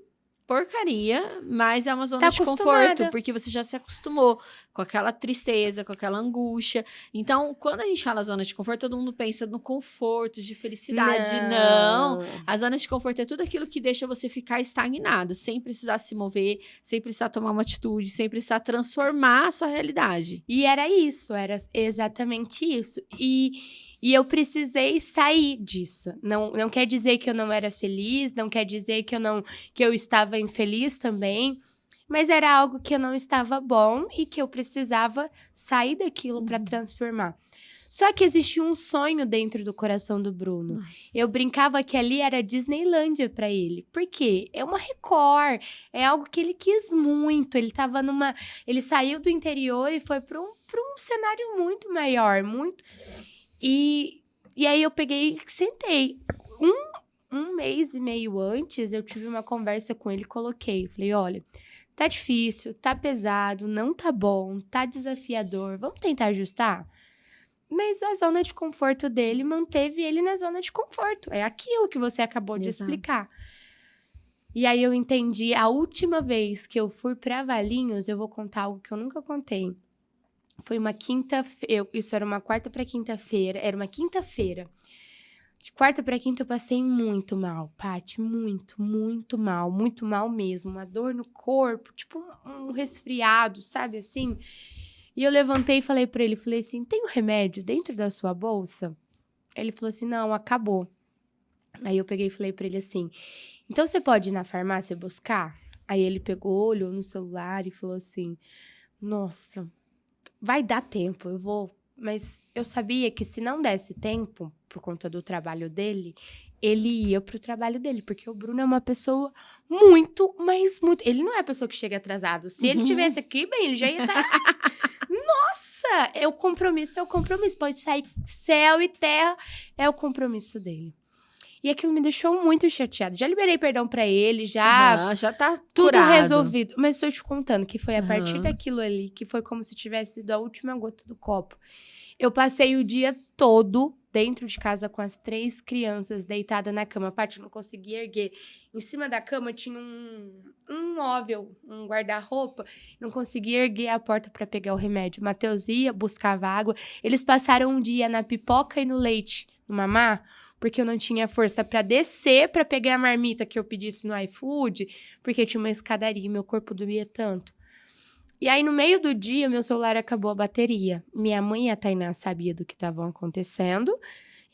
porcaria, mas é uma zona de conforto, porque você já se acostumou com aquela tristeza, com aquela angústia. Então, quando a gente fala zona de conforto, todo mundo pensa no conforto, de felicidade. Não! A zona de conforto é tudo aquilo que deixa você ficar estagnado, sem precisar se mover, sem precisar tomar uma atitude, sem precisar transformar a sua realidade. E era isso, era exatamente isso. E eu precisei sair disso. Não quer dizer que eu não era feliz, não quer dizer que eu estava infeliz também, mas era algo que eu não estava bom e que eu precisava sair daquilo para transformar. Só que existia um sonho dentro do coração do Bruno. Nossa. Eu brincava que ali era Disneylândia para ele. Por quê? É uma Record, é algo que ele quis muito. Ele saiu do interior e foi para um cenário muito maior, muito... E aí eu peguei e sentei. Um mês e meio antes, eu tive uma conversa com ele e coloquei. Falei, olha, tá difícil, tá pesado, não tá bom, tá desafiador. Vamos tentar ajustar? Mas a zona de conforto dele manteve ele na zona de conforto. É aquilo que você acabou de explicar. E aí eu entendi, a última vez que eu fui pra Valinhos, eu vou contar algo que eu nunca contei. Foi uma quinta-feira, isso era uma quarta pra quinta-feira, era uma quinta-feira. De quarta pra quinta eu passei muito mal, Paty, muito mal mesmo. Uma dor no corpo, tipo um resfriado, sabe assim? E eu levantei e falei pra ele, falei assim, tem um remédio dentro da sua bolsa? Ele falou assim, não, acabou. Aí eu peguei e falei pra ele assim, então você pode ir na farmácia buscar? Aí ele pegou, olhou no celular e falou assim, nossa... Vai dar tempo, eu vou... Mas eu sabia que se não desse tempo, por conta do trabalho dele, ele ia pro trabalho dele. Porque o Bruno é uma pessoa muito, mas muito... Ele não é a pessoa que chega atrasado. Se ele tivesse aqui, bem, ele já ia estar... Nossa! É o compromisso. Pode sair céu e terra, é o compromisso dele. E aquilo me deixou muito chateada. Já liberei perdão pra ele, já tá tudo curado. resolvido. Mas estou te contando que foi a partir daquilo ali, que foi como se tivesse sido a última gota do copo. Eu passei o dia todo dentro de casa com as 3 crianças deitadas na cama. Paty, eu não conseguia erguer. Em cima da cama tinha um móvel, um guarda-roupa. Não conseguia erguer a porta para pegar o remédio. Matheus ia, buscava água. Eles passaram um dia na pipoca e no leite, no mamá, porque eu não tinha força para descer, para pegar a marmita que eu pedisse no iFood, porque tinha uma escadaria e meu corpo doía tanto. E aí, no meio do dia, meu celular acabou a bateria. Minha mãe e a Tainá sabiam do que estavam acontecendo.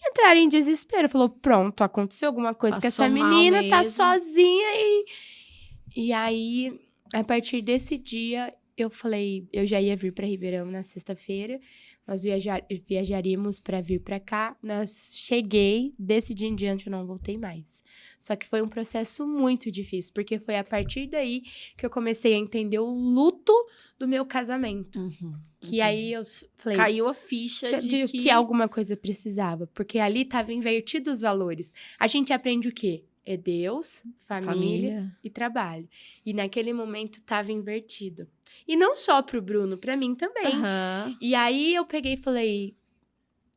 Entraram em desespero. Falou, pronto, aconteceu alguma coisa, que essa menina tá sozinha. E aí, a partir desse dia, eu falei, eu já ia vir para Ribeirão na sexta-feira. Nós viajaríamos para vir para cá. Cheguei, desse dia em diante eu não voltei mais. Só que foi um processo muito difícil, porque foi a partir daí que eu comecei a entender o luto do meu casamento. Que aí eu falei... Caiu a ficha de que alguma coisa precisava, porque ali estavam invertidos os valores. A gente aprende o quê? É Deus, família e trabalho. E naquele momento estava invertido. E não só pro Bruno, pra mim também. E aí eu peguei e falei,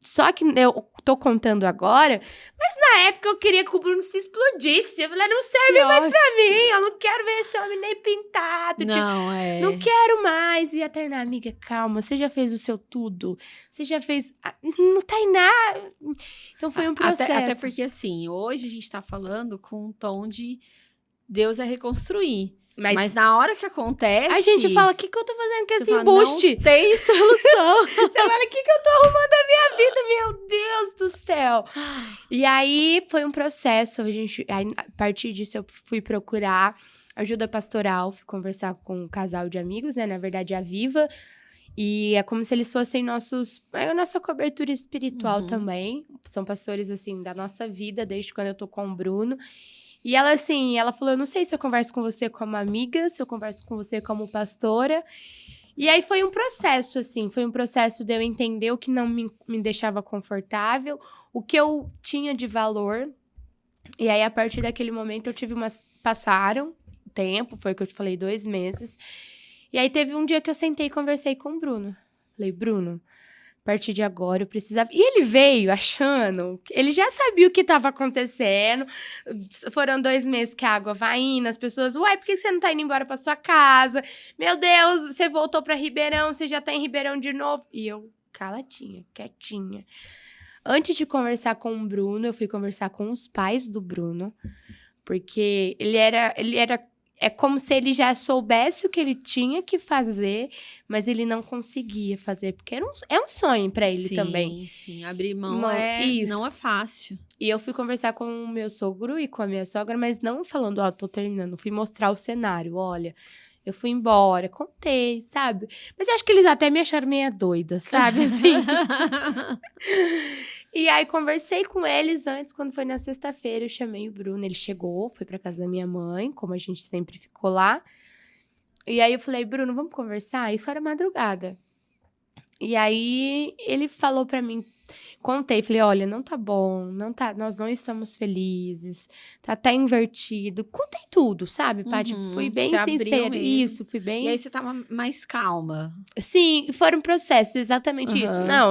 Só que eu tô contando agora, mas na época eu queria que o Bruno se explodisse. Eu falei, não serve mais pra mim, eu não quero ver esse homem nem pintado. Não, não quero mais. E a Tainá, amiga, calma, você já fez o seu tudo? Você já fez... Não, Tainá... Então foi um processo. Até porque, assim, hoje a gente tá falando com um tom de Deus é reconstruir. Mas na hora que acontece... A gente fala, o que eu tô fazendo com esse Não embuste? tem solução. Você fala, o que eu tô arrumando a minha vida? Meu Deus do céu. E aí, foi um processo. Aí, a partir disso, eu fui procurar ajuda pastoral. Fui conversar com um casal de amigos, né? Na verdade, a Viva. E é como se eles fossem a nossa cobertura espiritual também. São pastores, assim, da nossa vida, desde quando eu tô com o Bruno. E ela, assim, ela falou, eu não sei se eu converso com você como amiga, se eu converso com você como pastora. E aí foi um processo, assim, foi um processo de eu entender o que não me deixava confortável, o que eu tinha de valor. E aí, a partir daquele momento, eu tive passaram tempo, foi o que eu te falei, 2 meses. E aí, teve um dia que eu sentei e conversei com o Bruno. Falei, Bruno... A partir de agora, eu precisava... E ele veio achando... Ele já sabia o que estava acontecendo. Foram 2 meses que a água vai indo. As pessoas... Uai, por que você não tá indo embora pra sua casa? Meu Deus, você voltou pra Ribeirão. Você já tá em Ribeirão de novo. E eu, caladinha, quietinha. Antes de conversar com o Bruno, eu fui conversar com os pais do Bruno. Porque ele era é como se ele já soubesse o que ele tinha que fazer, mas ele não conseguia fazer, porque é um sonho pra ele também. Sim, abrir mão não é fácil. E eu fui conversar com o meu sogro e com a minha sogra, mas não falando, tô terminando, fui mostrar o cenário, olha... Eu fui embora, contei, sabe? Mas eu acho que eles até me acharam meio doida, sabe? Assim. E aí, conversei com eles antes, quando foi na sexta-feira, eu chamei o Bruno. Ele chegou, foi pra casa da minha mãe, como a gente sempre ficou lá. E aí, eu falei, Bruno, vamos conversar? Isso era madrugada. E aí, ele falou pra mim, contei, falei, olha, não tá bom, nós não estamos felizes, tá até invertido. Contei tudo, sabe, Paty? Fui bem sincera. Isso, fui bem... E aí você tava mais calma. Sim, foram processos, exatamente isso. Não,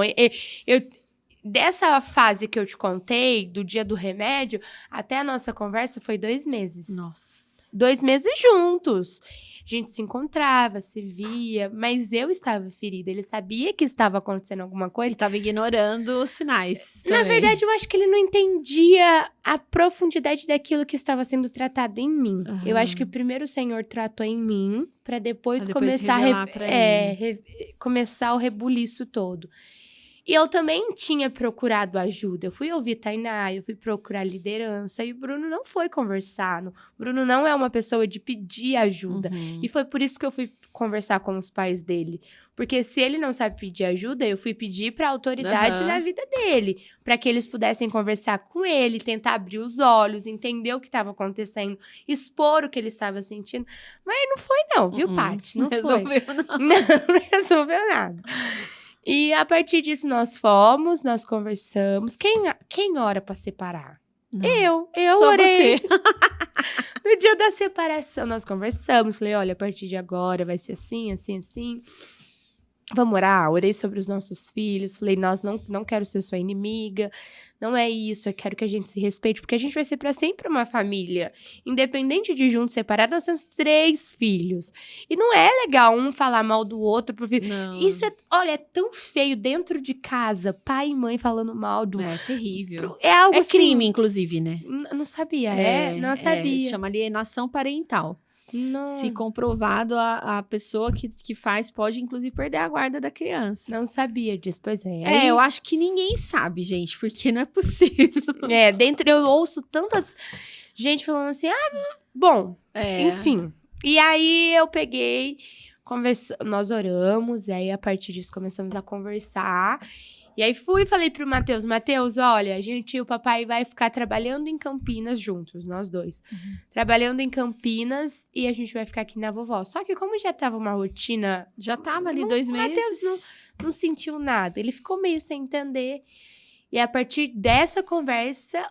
dessa fase que eu te contei, do dia do remédio, até a nossa conversa foi 2 meses. Nossa. 2 meses juntos. A gente se encontrava, se via, mas eu estava ferida. Ele sabia que estava acontecendo alguma coisa. Ele estava ignorando os sinais também. Na verdade, eu acho que ele não entendia a profundidade daquilo que estava sendo tratado em mim. Eu acho que primeiro o Senhor tratou em mim, para depois começar começar o rebuliço todo. E eu também tinha procurado ajuda. Eu fui ouvir Tainá, eu fui procurar liderança. E o Bruno não foi conversar. O Bruno não é uma pessoa de pedir ajuda. E foi por isso que eu fui conversar com os pais dele. Porque se ele não sabe pedir ajuda, eu fui pedir pra autoridade na vida dele. Pra que eles pudessem conversar com ele, tentar abrir os olhos, entender o que estava acontecendo, expor o que ele estava sentindo. Mas não foi não, viu, Paty? Não resolveu, não. Não resolveu nada. E a partir disso nós conversamos. Quem ora pra separar? Não. Eu Só orei. Você. No dia da separação nós conversamos. Falei, olha, a partir de agora vai ser assim, assim, assim. Vamos orar? Orei sobre os nossos filhos. Falei, não quero ser sua inimiga. Não é isso, eu quero que a gente se respeite. Porque a gente vai ser pra sempre uma família. Independente de juntos, separados, nós temos 3 filhos. E não é legal um falar mal do outro pro filho. Não. Isso é tão feio dentro de casa. Pai e mãe falando mal do... É terrível. É algo assim, crime, inclusive, né? Não sabia, não sabia. Se chama alienação parental. Não. Se comprovado, a pessoa que faz pode, inclusive, perder a guarda da criança. Não sabia disso, pois é. Eu acho que ninguém sabe, gente, porque não é possível. Dentro eu ouço tantas gente falando assim, bom, enfim. E aí eu peguei, nós oramos, e aí a partir disso começamos a conversar. E aí falei pro Matheus, olha, o papai vai ficar trabalhando em Campinas juntos, nós 2. Trabalhando em Campinas e a gente vai ficar aqui na vovó. Só que como já tava uma rotina... Já tava ali 2 meses. Matheus não sentiu nada, ele ficou meio sem entender. E a partir dessa conversa,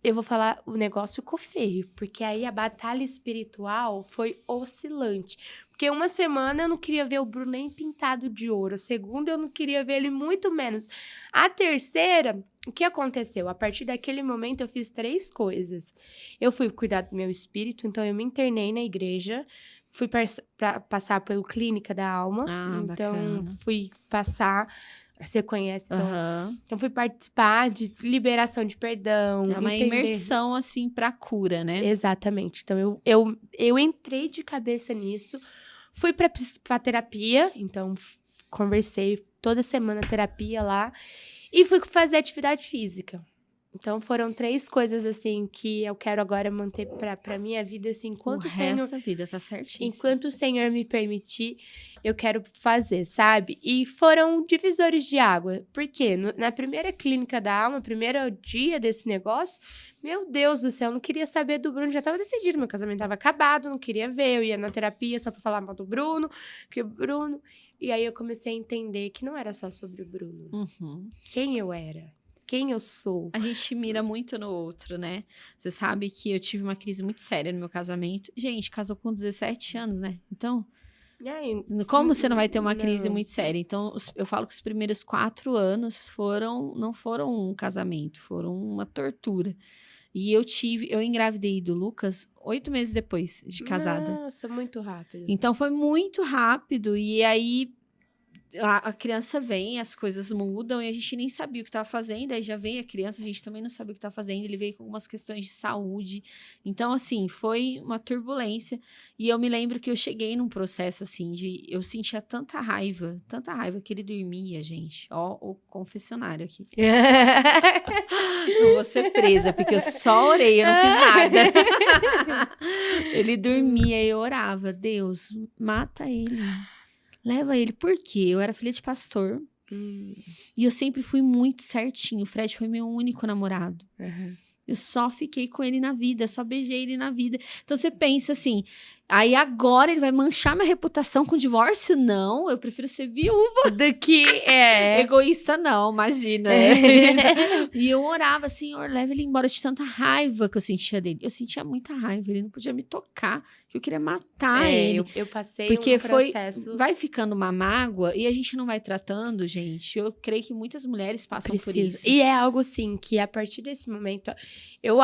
eu vou falar, o negócio ficou feio. Porque aí a batalha espiritual foi oscilante. Porque uma semana eu não queria ver o Bruno nem pintado de ouro. A segunda eu não queria ver ele muito menos. A terceira, o que aconteceu? A partir daquele momento eu fiz 3 coisas. Eu fui cuidar do meu espírito, então eu me internei na igreja. Fui passar pelo Clínica da Alma. Então, bacana. fui passar... Você conhece, então... Uhum. Então, fui participar de liberação de perdão. É uma imersão, assim, pra cura, né? Exatamente. Então, eu entrei de cabeça nisso. Fui pra terapia. Então, conversei toda semana terapia lá. E fui fazer atividade física. Então, foram 3 coisas, assim, que eu quero agora manter pra minha vida, assim, enquanto o resto da vida, tá certinho. Enquanto o Senhor me permitir, eu quero fazer, sabe? E foram divisores de água. Por quê? Na primeira clínica da alma, primeiro dia desse negócio, meu Deus do céu, eu não queria saber do Bruno, já tava decidido, meu casamento tava acabado, não queria ver, eu ia na terapia só pra falar mal do Bruno, que o Bruno... E aí eu comecei a entender que não era só sobre o Bruno. Uhum. Quem eu era. Quem eu sou. A gente mira muito no outro, né? Você sabe que eu tive uma crise muito séria no meu casamento. Gente, casou com 17 anos, né? Então, como você não vai ter uma crise muito séria? Então, eu falo que os primeiros 4 anos não foram um casamento, foram uma tortura. E eu engravidei do Lucas 8 meses depois de casada. Nossa, muito rápido. Então, foi muito rápido. E aí... A criança vem, as coisas mudam e a gente nem sabia o que estava fazendo. Aí já veio a criança, a gente também não sabia o que estava fazendo. Ele veio com algumas questões de saúde. Então, assim, foi uma turbulência. E eu me lembro que eu cheguei num processo, assim, eu sentia tanta raiva que ele dormia, gente. Ó, o confessionário aqui. Não vou ser presa, porque eu só orei, eu não fiz nada. Ele dormia e eu orava. Deus, mata ele. Leva ele. Por quê? Eu era filha de pastor. E eu sempre fui muito certinho. O Fred foi meu único namorado. Uhum. Eu só fiquei com ele na vida. Só beijei ele na vida. Então, você pensa assim... Aí, agora, ele vai manchar minha reputação com divórcio? Não. Eu prefiro ser viúva. Do que... Egoísta, não. Imagina. E eu orava, Senhor, leva ele embora de tanta raiva que eu sentia dele. Eu sentia muita raiva. Ele não podia me tocar. Eu queria matar ele. Eu passei porque um processo... vai ficando uma mágoa e a gente não vai tratando, gente. Eu creio que muitas mulheres passam por isso. E é algo, assim, que a partir desse momento...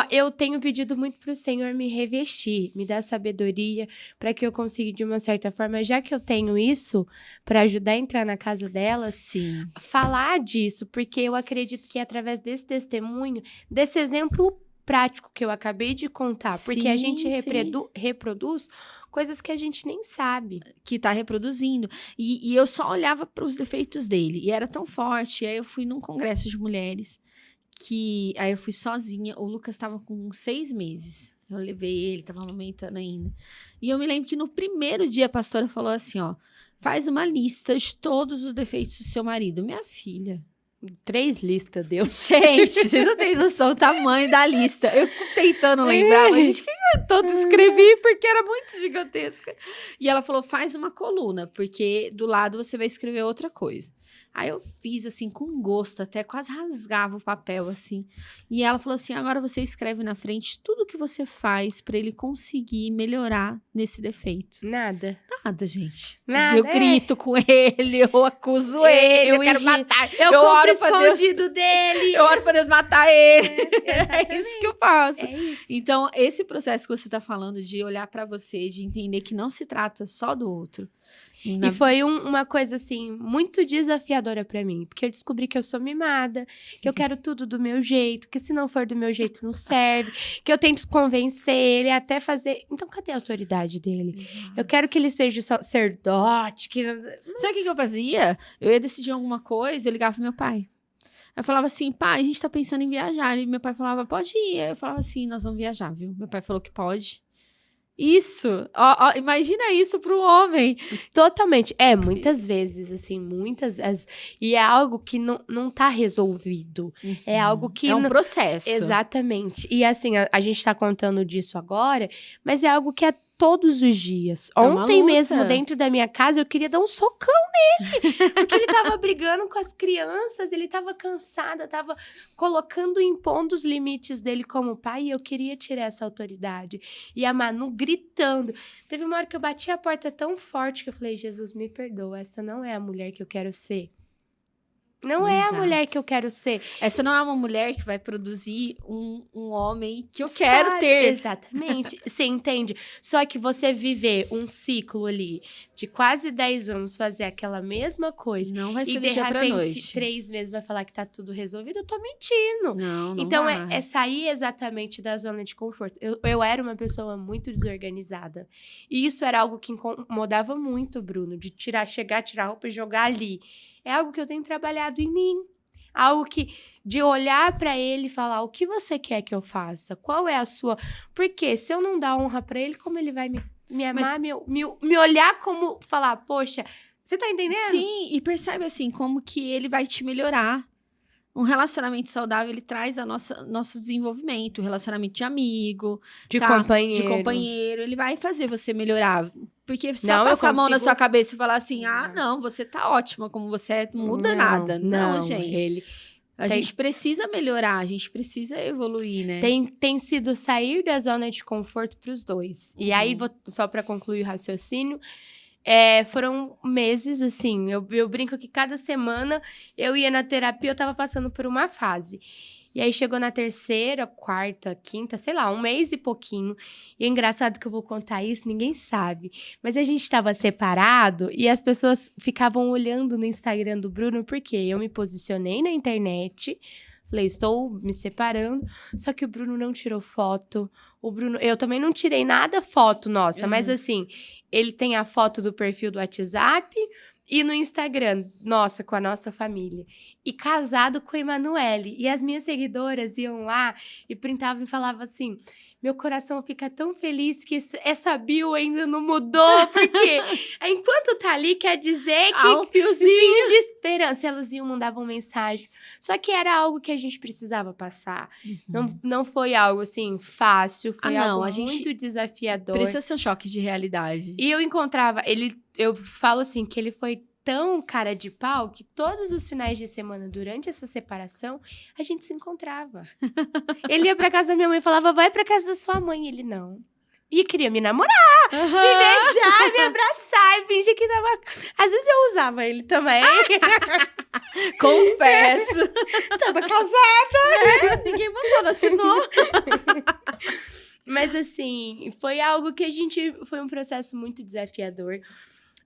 Eu tenho pedido muito pro Senhor me revestir. Me dar sabedoria... para que eu consiga, de uma certa forma, já que eu tenho isso, para ajudar a entrar na casa delas, Sim. falar disso, porque eu acredito que através desse testemunho, desse exemplo prático que eu acabei de contar, porque a gente reproduz coisas que a gente nem sabe. Que tá reproduzindo. E eu só olhava para os defeitos dele, e era tão forte. E aí eu fui num congresso de mulheres, aí eu fui sozinha, o Lucas estava com 6 meses. Eu levei ele, tava amamentando ainda. E eu me lembro que no primeiro dia a pastora falou assim, ó, faz uma lista de todos os defeitos do seu marido. Minha filha. 3 listas, Deus. Gente, vocês não têm noção do tamanho da lista. Eu fico tentando lembrar, mas que eu todo escrevi porque era muito gigantesca. E ela falou, faz uma coluna, porque do lado você vai escrever outra coisa. Aí eu fiz, assim, com gosto, até quase rasgava o papel, assim. E ela falou assim, agora você escreve na frente tudo que você faz pra ele conseguir melhorar nesse defeito. Nada, gente. Nada. Eu grito com ele, eu acuso ele, eu quero matar. Eu compro escondido dele. Eu oro pra Deus matar ele. É isso que eu faço. É isso. Então, esse processo que você tá falando de olhar pra você, de entender que não se trata só do outro. E foi uma coisa, assim, muito desafiadora pra mim. Porque eu descobri que eu sou mimada, que eu quero tudo do meu jeito, que se não for do meu jeito não serve, que eu tento convencer ele até fazer... Então, cadê a autoridade dele? Exato. Eu quero que ele seja sacerdote, que... Sabe o que eu fazia? Eu ia decidir alguma coisa, eu ligava pro meu pai. Eu falava assim, pai, a gente tá pensando em viajar. E meu pai falava, pode ir. Aí eu falava assim, nós vamos viajar, viu? Meu pai falou que pode. Isso, imagina isso para um homem. Totalmente, muitas vezes, assim, e é algo que não tá resolvido, é algo que... É um processo. Exatamente, e assim, a gente tá contando disso agora, mas é algo que todos os dias. É uma Ontem luta. mesmo, dentro da minha casa, eu queria dar um socão nele. Porque ele tava brigando com as crianças, ele tava cansado, tava colocando, impondo os limites dele como pai, e eu queria tirar essa autoridade. E a Manu gritando. Teve uma hora que eu bati a porta tão forte que eu falei, Jesus, me perdoa, essa não é a mulher que eu quero ser. Não é a mulher que eu quero ser. Essa não é uma mulher que vai produzir um homem que eu quero ter. Exatamente. Você entende? Só que você viver um ciclo ali de quase 10 anos, fazer aquela mesma coisa. Não vai ser e do de dia pra repente, noite. 3 meses vai falar que tá tudo resolvido. Eu tô mentindo. Não Então, vai. é sair exatamente da zona de conforto. Eu era uma pessoa muito desorganizada. E isso era algo que incomodava muito, Bruno. De chegar, tirar a roupa e jogar ali. É algo que eu tenho trabalhado em mim. Algo que, de olhar pra ele e falar, o que você quer que eu faça? Qual é a sua... Porque se eu não dar honra pra ele, como ele vai me amar, me olhar como falar, poxa, você tá entendendo? Sim, e percebe assim, como que ele vai te melhorar. Um relacionamento saudável, ele traz nosso desenvolvimento, relacionamento de amigo, De de companheiro, ele vai fazer você melhorar. Porque só Não, passar eu a mão na consigo- sua cabeça e falar assim, não, você tá ótima como você é, não muda nada. Não, gente. A gente precisa melhorar, a gente precisa evoluir, né? Tem sido sair da zona de conforto pros dois. E aí, só pra concluir o raciocínio, foram meses, assim, eu brinco que cada semana eu ia na terapia, eu tava passando por uma fase. E aí chegou na terceira, quarta, quinta, sei lá, um mês e pouquinho. E é engraçado que eu vou contar isso, ninguém sabe. Mas a gente tava separado e as pessoas ficavam olhando no Instagram do Bruno, porque eu me posicionei na internet, falei, estou me separando, só que o Bruno não tirou foto. Eu também não tirei nada foto nossa, mas assim, ele tem a foto do perfil do WhatsApp e no Instagram, nossa, com a nossa família. E casado com a Emanuele. E as minhas seguidoras iam lá e printavam e falavam assim, meu coração fica tão feliz que essa bio ainda não mudou, porque enquanto tá ali, quer dizer que... um fiozinho de esperança. Elas iam, mandavam mensagem. Só que era algo que a gente precisava passar. Não foi algo, assim, fácil. Foi algo muito desafiador. Precisa ser um choque de realidade. E eu encontrava... Eu falo assim, que ele foi tão cara de pau que todos os finais de semana, durante essa separação, a gente se encontrava. Ele ia pra casa da minha mãe e falava, vai pra casa da sua mãe. Ele, não. E queria me namorar, me beijar, me abraçar, e fingir que tava... Às vezes eu usava ele também. Confesso. Tava casada. Ninguém mandou, não assinou. Mas assim, foi algo que foi um processo muito desafiador.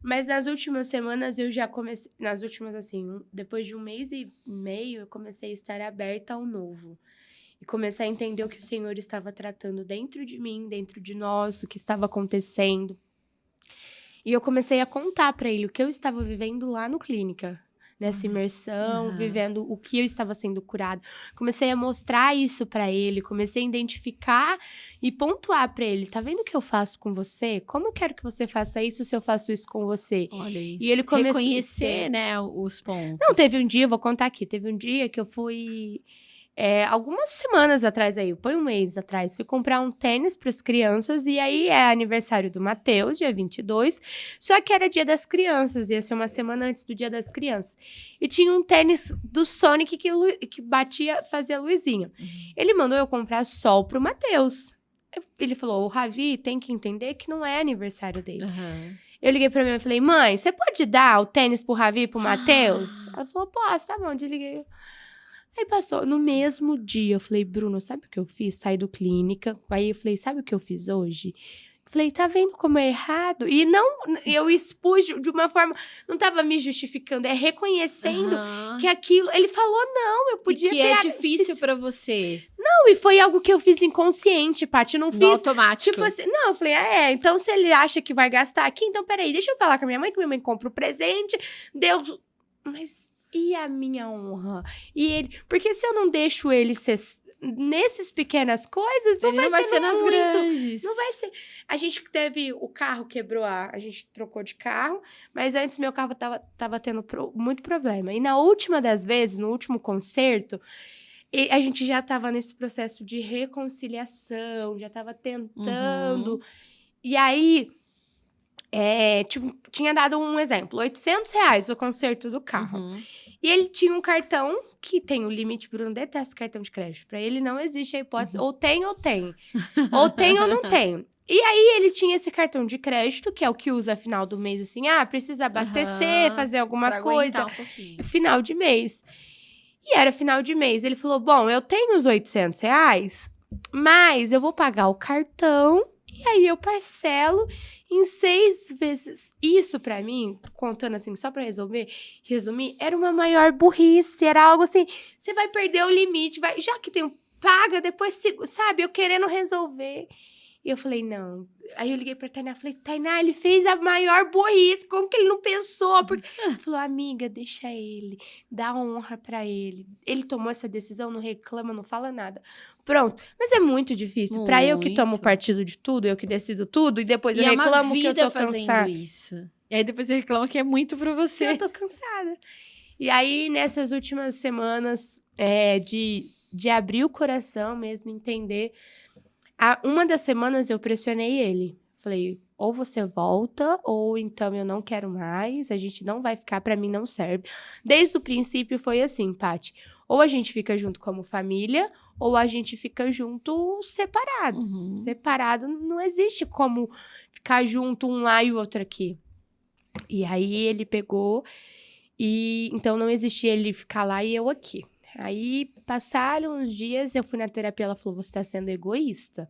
Mas nas últimas semanas eu já comecei... Nas últimas, assim, depois de 1 mês e meio, eu comecei a estar aberta ao novo. E começar a entender o que o Senhor estava tratando dentro de mim, dentro de nós, o que estava acontecendo. E eu comecei a contar para ele o que eu estava vivendo lá no clínica. Nessa imersão, vivendo o que eu estava sendo curado. Comecei a mostrar isso para ele, comecei a identificar e pontuar para ele. Tá vendo o que eu faço com você? Como eu quero que você faça isso se eu faço isso com você? Olha isso. E ele começou reconhecer, né, os pontos. Não, teve um dia, vou contar aqui, teve um dia que eu fui... algumas semanas atrás aí, foi 1 mês atrás, fui comprar um tênis para as crianças e aí é aniversário do Matheus, dia 22, só que era dia das crianças, ia ser uma semana antes do dia das crianças. E tinha um tênis do Sonic que fazia luzinha. Ele mandou eu comprar só pro Matheus. Ele falou, o Ravi tem que entender que não é aniversário dele. Eu liguei pra minha mãe e falei, mãe, você pode dar o tênis pro Ravi e pro Matheus? Ela falou, posso, tá bom, desliguei. Aí passou, no mesmo dia, eu falei, Bruno, sabe o que eu fiz? Saí do clínica, aí eu falei, sabe o que eu fiz hoje? Falei, tá vendo como é errado? E não, eu expus de uma forma, não tava me justificando, reconhecendo que aquilo, ele falou, não, eu podia ter... E que é difícil pra você. Não, e foi algo que eu fiz inconsciente, Paty, não fiz... No automático. Tipo assim, não, eu falei, então se ele acha que vai gastar aqui, então peraí, deixa eu falar com a minha mãe, que minha mãe compra o presente, Deus... Mas... E a minha honra? E ele... Porque se eu não deixo ele ser nessas pequenas coisas, não vai ser nas muito, grandes. Não vai ser... A gente teve... O carro quebrou, a gente trocou de carro, mas antes meu carro tava tendo muito problema. E na última das vezes, no último concerto, a gente já tava nesse processo de reconciliação, já tava tentando... E aí, tipo, tinha dado um exemplo. R$800 o conserto do carro. Uhum. E ele tinha um cartão que tem o limite, Bruno detesta cartão de crédito. Pra ele não existe a hipótese, ou tem ou tem. Ou tem ou não tem. E aí, ele tinha esse cartão de crédito, que é o que usa final do mês, assim, precisa abastecer, fazer alguma pra coisa. Um pouquinho. Final de mês. E era final de mês. Ele falou, bom, eu tenho os R$800, mas eu vou pagar o cartão e aí eu parcelo em 6 vezes. Isso, pra mim, contando assim, só pra resumir, era uma maior burrice. Era algo assim, você vai perder o limite, já que tem paga, depois, sabe, eu querendo resolver. E eu falei, não. Aí eu liguei pra Tainá, falei, Tainá, ele fez a maior burrice, como que ele não pensou? Porque... Ela falou, amiga, deixa ele, dá honra pra ele. Ele tomou essa decisão, não reclama, não fala nada. Pronto. Mas é muito difícil. Pra eu que tomo partido de tudo, eu que decido tudo, e depois eu reclamo que eu tô cansada. Isso. E aí depois você reclama que é muito pra você. Eu tô cansada. E aí, nessas últimas semanas, de abrir o coração mesmo, entender... Uma das semanas eu pressionei ele. Falei, ou você volta, ou então eu não quero mais, a gente não vai ficar, pra mim não serve. Desde o princípio foi assim, Paty. Ou a gente fica junto como família, ou a gente fica junto separados. Uhum. Separado não existe como ficar junto um lá e o outro aqui. E aí ele pegou, e então não existia ele ficar lá e eu aqui. Aí, passaram uns dias, eu fui na terapia, ela falou, você tá sendo egoísta.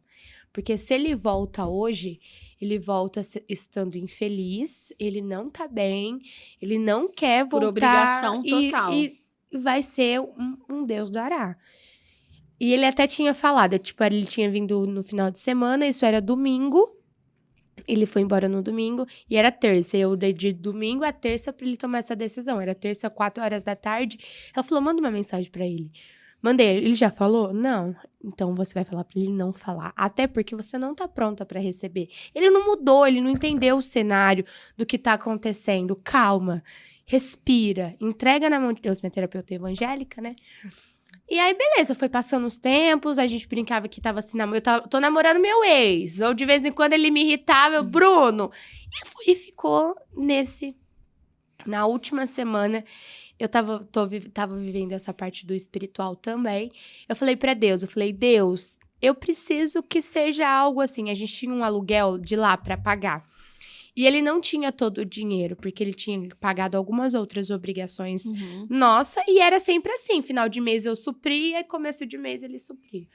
Porque se ele volta hoje, ele volta estando infeliz, ele não tá bem, ele não quer voltar. Por obrigação total. E vai ser um Deus do Ará. E ele até tinha falado, tipo, ele tinha vindo no final de semana, isso era domingo. Ele foi embora no domingo e era terça. Eu dei de domingo a terça pra ele tomar essa decisão. Era terça, 4h da tarde. Ela falou, manda uma mensagem pra ele. Mandei. Ele já falou? Não. Então, você vai falar pra ele não falar. Até porque você não tá pronta pra receber. Ele não mudou, ele não entendeu o cenário do que tá acontecendo. Calma. Respira. Entrega na mão de Deus. Minha terapeuta evangélica, né? E aí, beleza, foi passando os tempos, a gente brincava que tava assim, tô namorando meu ex. Ou de vez em quando ele me irritava, Bruno. E ficou nesse... Na última semana, eu tava vivendo essa parte do espiritual também. Eu falei pra Deus, Deus, eu preciso que seja algo assim. A gente tinha um aluguel de lá pra pagar. E ele não tinha todo o dinheiro, porque ele tinha pagado algumas outras obrigações nossa, e era sempre assim, final de mês eu supria, e começo de mês ele supria.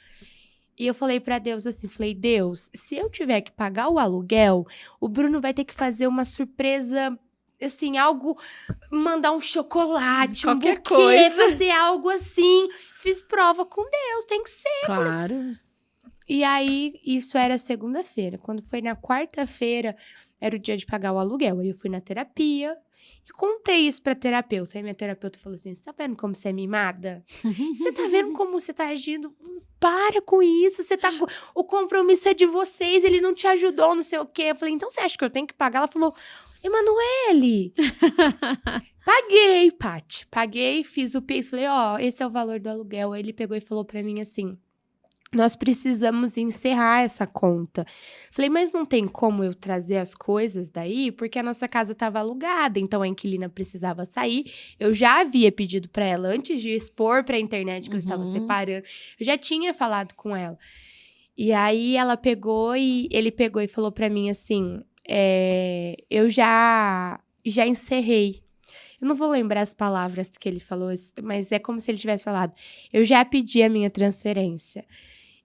E eu falei pra Deus assim, Deus, se eu tiver que pagar o aluguel, o Bruno vai ter que fazer uma surpresa, assim, algo, mandar um chocolate, qualquer um buquê, coisa. fazer algo assim. Fiz prova com Deus, tem que ser. Claro. E aí, isso era segunda-feira. Quando foi na quarta-feira, era o dia de pagar o aluguel. Aí eu fui na terapia e contei isso pra terapeuta. Aí minha terapeuta falou assim, você tá vendo como você é mimada? Você tá vendo como você tá agindo? Para com isso, o compromisso é de vocês, ele não te ajudou, não sei o quê. Eu falei, então você acha que eu tenho que pagar? Ela falou, Emanuele, paguei, Paty. Paguei, fiz o Pix, falei, esse é o valor do aluguel. Aí ele pegou e falou pra mim assim, nós precisamos encerrar essa conta. Falei, mas não tem como eu trazer as coisas daí? Porque a nossa casa estava alugada, então a inquilina precisava sair. Eu já havia pedido para ela, antes de expor para a internet que eu estava separando, eu já tinha falado com ela. E aí ele pegou e falou para mim assim, eu já encerrei. Eu não vou lembrar as palavras que ele falou, mas é como se ele tivesse falado, eu já pedi a minha transferência.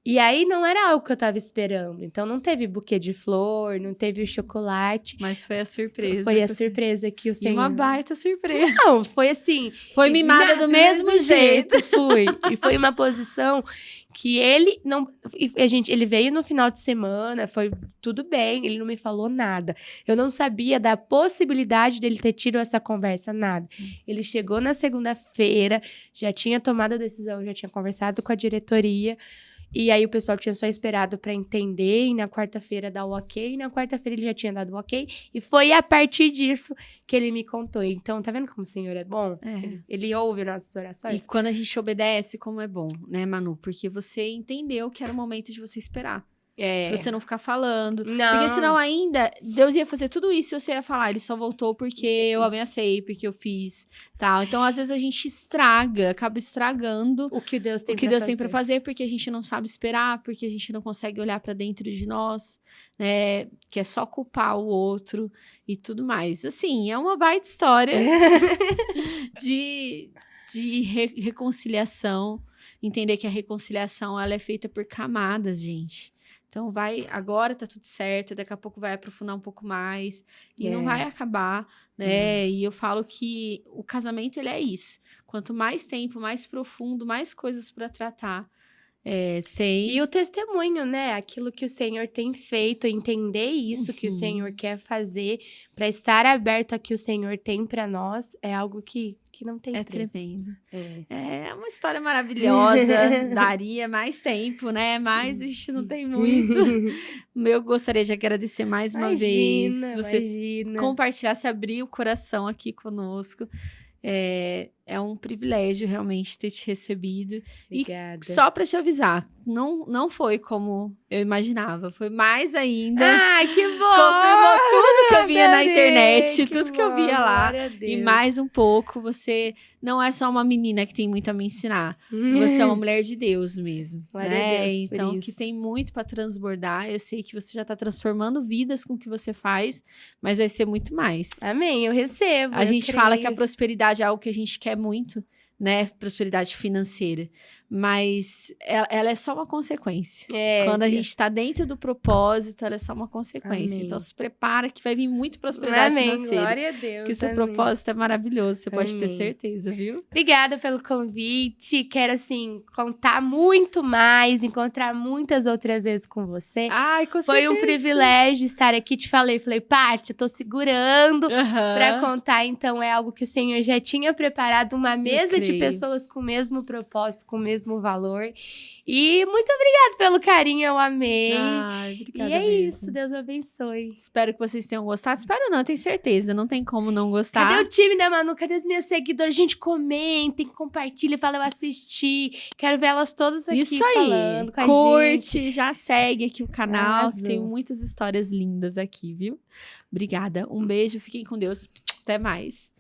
E aí, não era algo que eu tava esperando. Então, não teve buquê de flor, não teve o chocolate. Mas foi a surpresa. Foi a surpresa que o Senhor... E uma baita surpresa. Não, foi assim... Foi mimada do mesmo jeito. Fui. E foi uma posição que ele não... Ele veio no final de semana, foi tudo bem, ele não me falou nada. Eu não sabia da possibilidade dele ter tido essa conversa, nada. Ele chegou na segunda-feira, já tinha tomado a decisão, já tinha conversado com a diretoria... E aí o pessoal tinha só esperado pra entender e na quarta-feira dar o ok. E na quarta-feira ele já tinha dado o ok. E foi a partir disso que ele me contou. Então, tá vendo como o Senhor é bom? Ele ouve nossas orações. E quando a gente obedece, como é bom, né, Manu? Porque você entendeu que era o momento de você esperar. Se você não ficar falando. Não. Porque senão ainda, Deus ia fazer tudo isso e você ia falar, ele só voltou porque eu ameacei, porque eu fiz, tal. Então, às vezes, a gente acaba estragando o que Deus tem pra fazer, porque a gente não sabe esperar, porque a gente não consegue olhar pra dentro de nós, né? Que é só culpar o outro e tudo mais. Assim, é uma baita história de reconciliação. Entender que a reconciliação, ela é feita por camadas, gente. Então, agora tá tudo certo, daqui a pouco vai aprofundar um pouco mais, e não vai acabar, né? E eu falo que o casamento, ele é isso. Quanto mais tempo, mais profundo, mais coisas para tratar tem. E o testemunho, né? Aquilo que o Senhor tem feito, entender isso que o Senhor quer fazer, para estar aberto a que o Senhor tem para nós, é algo que não tem preço. É tremendo. É uma história maravilhosa, daria mais tempo, né? Mas a gente não tem muito. Eu gostaria de agradecer mais uma vez. Se você compartilhasse, abrir o coração aqui conosco. É um privilégio realmente ter te recebido. Obrigada. E só pra te avisar, não foi como eu imaginava. Foi mais ainda. Ai, que bom! Confirmou tudo que eu via na internet, tudo que eu bom, via lá. e mais um pouco, você não é só uma menina que tem muito a me ensinar. Você é uma mulher de Deus mesmo. Glória né? a Deus, então, que tem muito pra transbordar. Eu sei que você já tá transformando vidas com o que você faz, mas vai ser muito mais. Amém, eu recebo. A gente fala que a prosperidade é algo que a gente quer muito, né? Prosperidade financeira. Mas ela é só uma consequência. Quando a gente tá dentro do propósito, ela é só uma consequência. Amém. Então, se prepara que vai vir muito prosperidade financeira. Glória a Deus. Que o seu propósito é maravilhoso, você pode ter certeza, viu? Obrigada pelo convite. Quero, assim, contar muito mais, encontrar muitas outras vezes com você. Ai, com certeza. Foi um privilégio estar aqui. Te falei, Paty, eu tô segurando pra contar. Então, é algo que o Senhor já tinha preparado, uma mesa de pessoas com o mesmo propósito, com o mesmo valor. E muito obrigada pelo carinho, eu amei. Ai, obrigada e é mesmo. isso, Deus abençoe. Espero que vocês tenham gostado. Espero não, eu tenho certeza. Não tem como não gostar. Cadê o time, né, Manu? Cadê as minhas seguidoras? Gente, comentem, compartilhem, fala, eu assisti. Quero ver elas todas aqui isso aí. falando com a Curte, gente. já segue aqui o canal. Arrasou. Tem muitas histórias lindas aqui, viu? Obrigada. Um beijo, fiquem com Deus. Até mais.